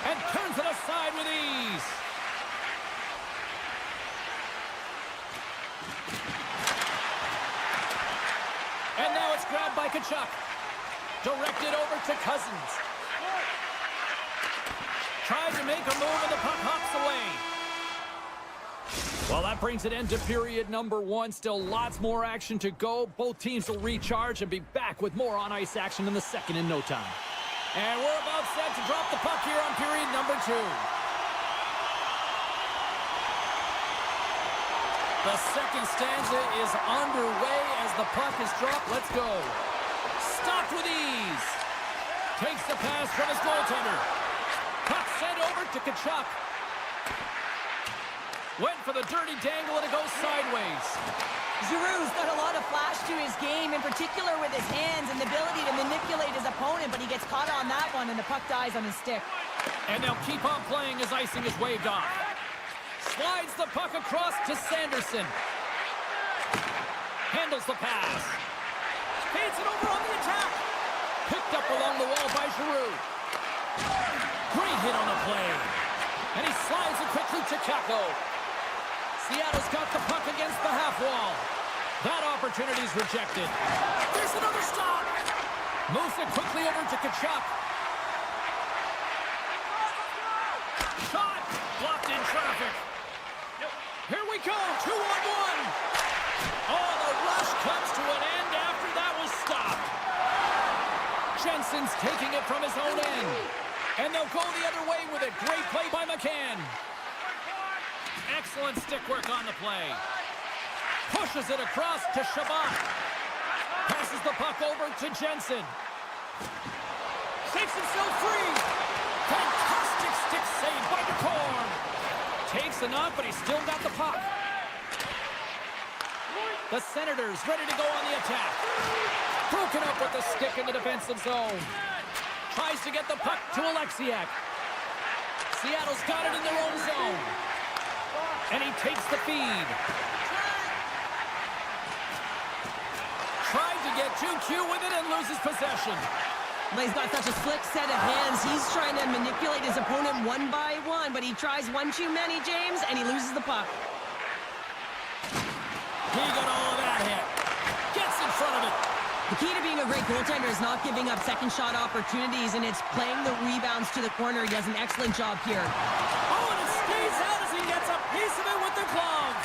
And turns it aside with ease. And now it's grabbed by Tkachuk. Directed over to Cousins. Tried to make a move and the puck hops away. Well, that brings an end to period number 1. Still lots more action to go. Both teams will recharge and be back with more on-ice action in the second in no time. And we're about set to drop the puck here on period number 2. The second stanza is underway as the puck is dropped. Let's go. Stopped with ease. Takes the pass from his goaltender. Puck sent over to Tkachuk. Went for the dirty dangle, and it goes sideways. Giroux's got a lot of flash to his game, in particular with his hands and the ability to manipulate his opponent, but he gets caught on that one, and the puck dies on his stick. And they'll keep on playing as icing is waved off. Slides the puck across to Sanderson. Handles the pass. Fades it over on the attack. Picked up along the wall by Giroux. Great hit on the play. And he slides it quickly to Kako. Seattle's got the puck against the half wall. That opportunity's rejected. There's another stop. Moves it quickly over to Tkachuk. Shot. Blocked in traffic. Here we go. 2-on-1. Oh, the rush comes to an end after that was stopped. Jensen's taking it from his own end. And they'll go the other way with it. Great play by McCann. Excellent stick work on the play. Pushes it across to Shabbat. Passes the puck over to Jensen. Shakes himself free. Fantastic stick save by DeCorn. Takes a knock, but he's still got the puck. The Senators ready to go on the attack. Broken up with the stick in the defensive zone. Tries to get the puck to Alexiak. Seattle's got it in their own zone. And he takes the feed. Tried to get 2Q with it and loses possession. But he's got such a slick set of hands. He's trying to manipulate his opponent one by one, but he tries one too many, James, and he loses the puck. He got all of that hit. Gets in front of it. The key to being a great goaltender is not giving up second shot opportunities, and it's playing the rebounds to the corner. He does an excellent job here. Oh, and it stays out as he gets a piece of it with the glove.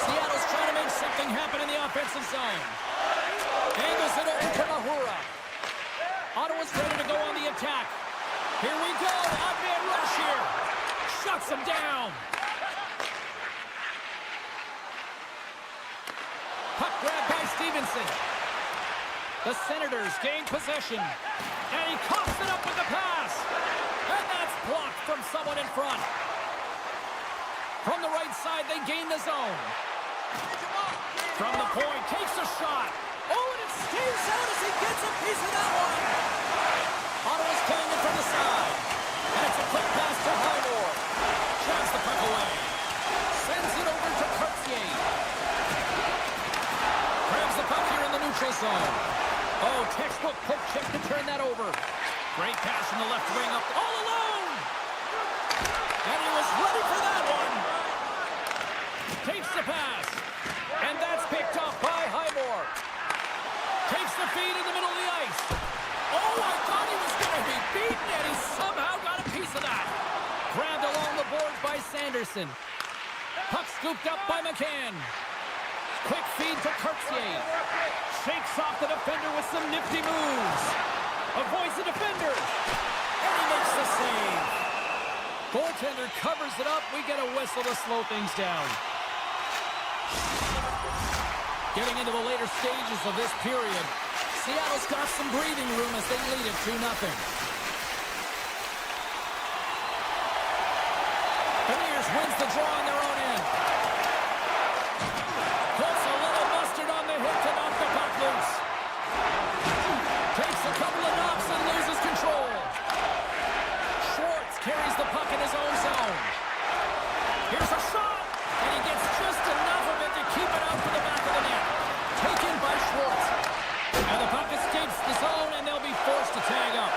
Seattle's trying to make something happen in the offensive zone. Angles it over to Nahura. Ottawa's ready to go on the attack. Here we go. Odd man rush here. Shuts him down. Puck grab by Stevenson. The Senators gain possession. And he coughs it up with the pass. And that's blocked from someone in front. From the right side, they gain the zone. From the point, takes a shot. Oh, and it stays out as he gets a piece of that one. Ottawa's playing it from the side. And it's a quick pass to Highmore. Drives the puck away. Sends it over to Cartier. Grabs the puck here in the neutral zone. Oh, textbook poke check to turn that over. Great pass from the left wing up all alone. And he was ready for that one. Takes the pass. And that's picked up by Highmore. Takes the feed in the middle of the ice. Oh, I thought he was going to be beaten, and he somehow got a piece of that. Grabbed along the boards by Sanderson. Puck scooped up by McCann. Quick feed to Cartier. Shakes off the defender with some nifty moves. Avoids the defender. And he makes the save. Goaltender covers it up. We get a whistle to slow things down. Getting into the later stages of this period, Seattle's got some breathing room as they lead it 2-0. Beniers wins the draw on their own end. Puts a little mustard on the hit to knock the puck loose. Takes a couple of knocks and loses control. Schwartz carries the puck in his own zone. Here's a shot, and he gets just enough of it to keep it out to the back of the net. Taken by Schwartz. And the puck escapes the zone, and they'll be forced to tag up.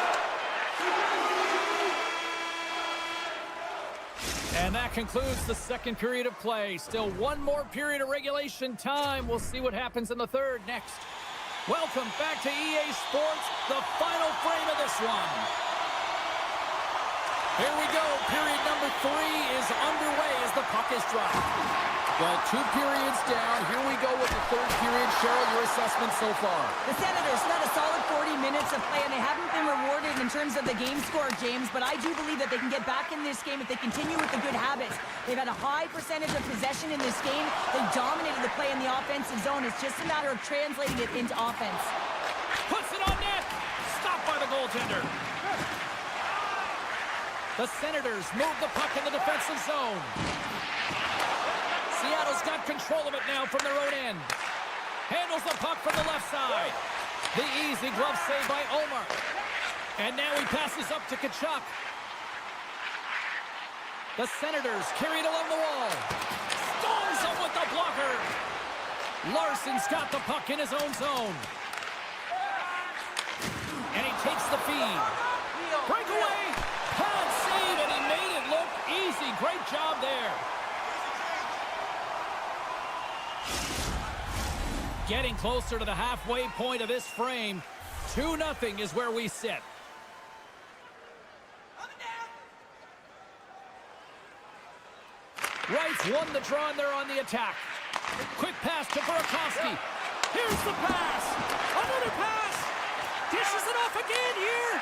And that concludes the second period of play. Still one more period of regulation time. We'll see what happens in the third next. Welcome back to EA Sports, the final frame of this one. Here we go. Period number 3 is underway as the puck is dropped. Well, 2 periods down. Here we go with the 3rd period. Cheryl, your assessment so far? The Senators had a solid 40 minutes of play, and they haven't been rewarded in terms of the game score, James, but I do believe that they can get back in this game if they continue with the good habits. They've had a high percentage of possession in this game. They dominated the play in the offensive zone. It's just a matter of translating it into offense. Puts it on net. Stopped by the goaltender. The Senators move the puck in the defensive zone. Seattle's got control of it now from their own end. Handles the puck from the left side. The easy glove save by Omar. And now he passes up to Tkachuk. The Senators carry it along the wall. Stones him with the blocker. Larson's got the puck in his own zone. And he takes the feed. Breakaway. Pad save, and he made it look easy. Great job there. Getting closer to the halfway point of this frame. 2-0 is where we sit. Wrights won the draw, and they're on the attack. Quick pass to Burakovsky. Here's the pass. Another pass. Dishes it off again here.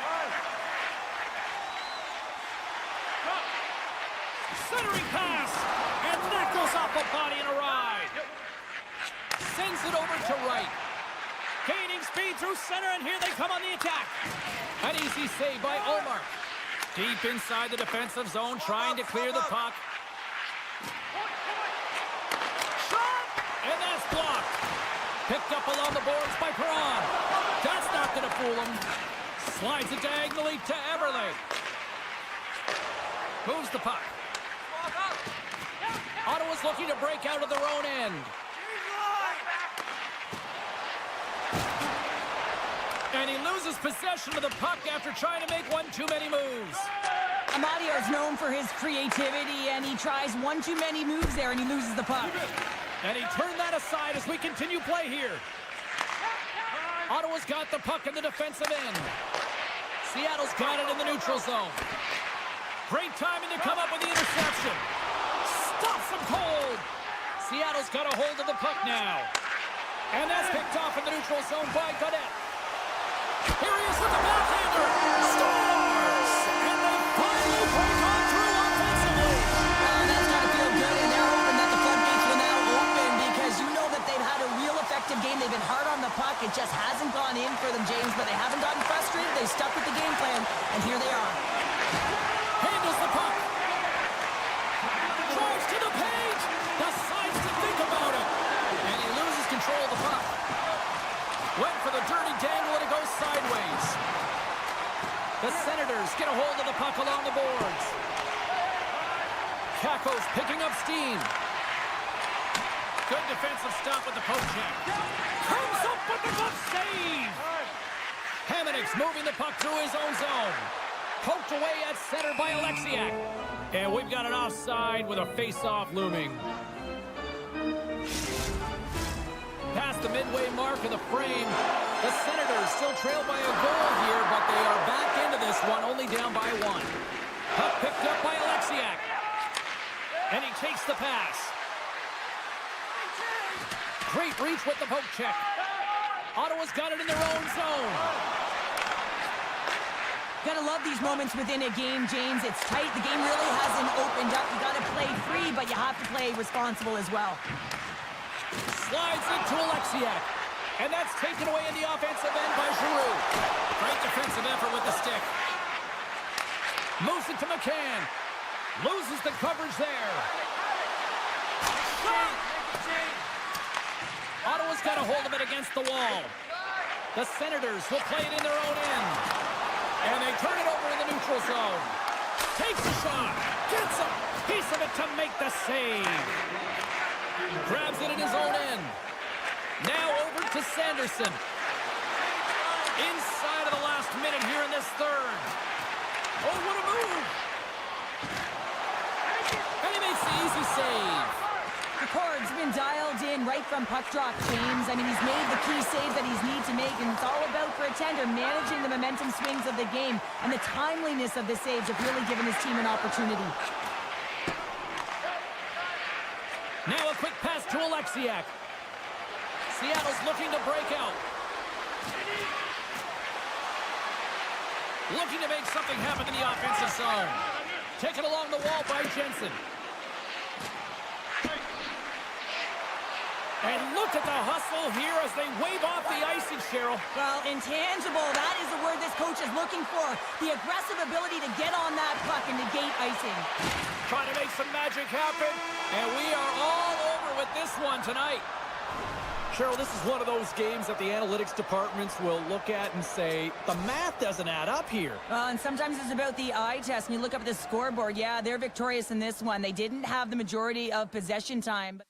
Centering pass. And that goes off a body and a ride. Sends it over to Wright. Gaining speed through center, and here they come on the attack. An easy save by Omar. Deep inside the defensive zone, trying to clear the puck. And that's blocked. Picked up along the boards by Perron. That's not going to fool him. Slides it diagonally to Everly. Moves the puck. Ottawa's looking to break out of their own end. And he loses possession of the puck after trying to make one too many moves. Amadio is known for his creativity, and he tries one too many moves there, and he loses the puck. And he turned that aside as we continue play here. Ottawa's got the puck in the defensive end. Seattle's got it in the neutral zone. Great timing to come up with the interception. Stops him cold. Seattle's got a hold of the puck now. And that's picked off in the neutral zone by Godet. Here he is with the backhander. Scores! And they finally break on through offensively. That's got to feel good, and they're hoping that the floodgates will now open because you know that they've had a real effective game. They've been hard on the puck. It just hasn't gone in for them, James, but they haven't gotten frustrated. They've stuck with the game plan, and here they are. Handles the puck. Drives to the page. Decides to think about it. And he loses control of the puck. Went for the dirty dangle, and it goes sideways. The Senators get a hold of the puck along the boards. Kakko's picking up steam. Good defensive stop with the poke check. Comes up with the glove save. Hamonic's moving the puck through his own zone. Poked away at center by Alexiak. And we've got an offside with a face-off looming. Past the midway mark of the frame, the Senators still trail by a goal here, but they are back into this one, only down by 1. Puck picked up by Alexiak. And he takes the pass. Great reach with the poke check. Ottawa's got it in their own zone. Gotta love these moments within a game, James. It's tight. The game really hasn't opened up. You gotta play free, but you have to play responsible as well. Slides into Alexiak. And that's taken away in the offensive end by Giroux. Great defensive effort with the stick. Moves it to McCann. Loses the coverage there. Ottawa's got a hold of it against the wall. The Senators will play it in their own end. And they turn it over in the neutral zone. Takes a shot. Gets a piece of it to make the save. Grabs it in his own end. Now over to Sanderson. Inside of the last minute here in this third. Oh, what a move. And he makes the easy save. The record's been dialed in right from puck drop, James. I mean, he's made the key saves that he's need to make, and it's all about, for a tender, managing the momentum swings of the game, and the timeliness of the saves have really given his team an opportunity. Now a quick pass to Alexiak. Seattle's looking to break out. Looking to make something happen in the offensive zone. Taken along the wall by Jensen. And look at the hustle here as they wave off the icing, Cheryl. Well, intangible, that is the word this coach is looking for. The aggressive ability to get on that puck and negate icing. Trying to make some magic happen, and we are all over with this one tonight. Cheryl, this is one of those games that the analytics departments will look at and say, the math doesn't add up here. Well, and sometimes it's about the eye test, and you look up at the scoreboard. Yeah, they're victorious in this one. They didn't have the majority of possession time.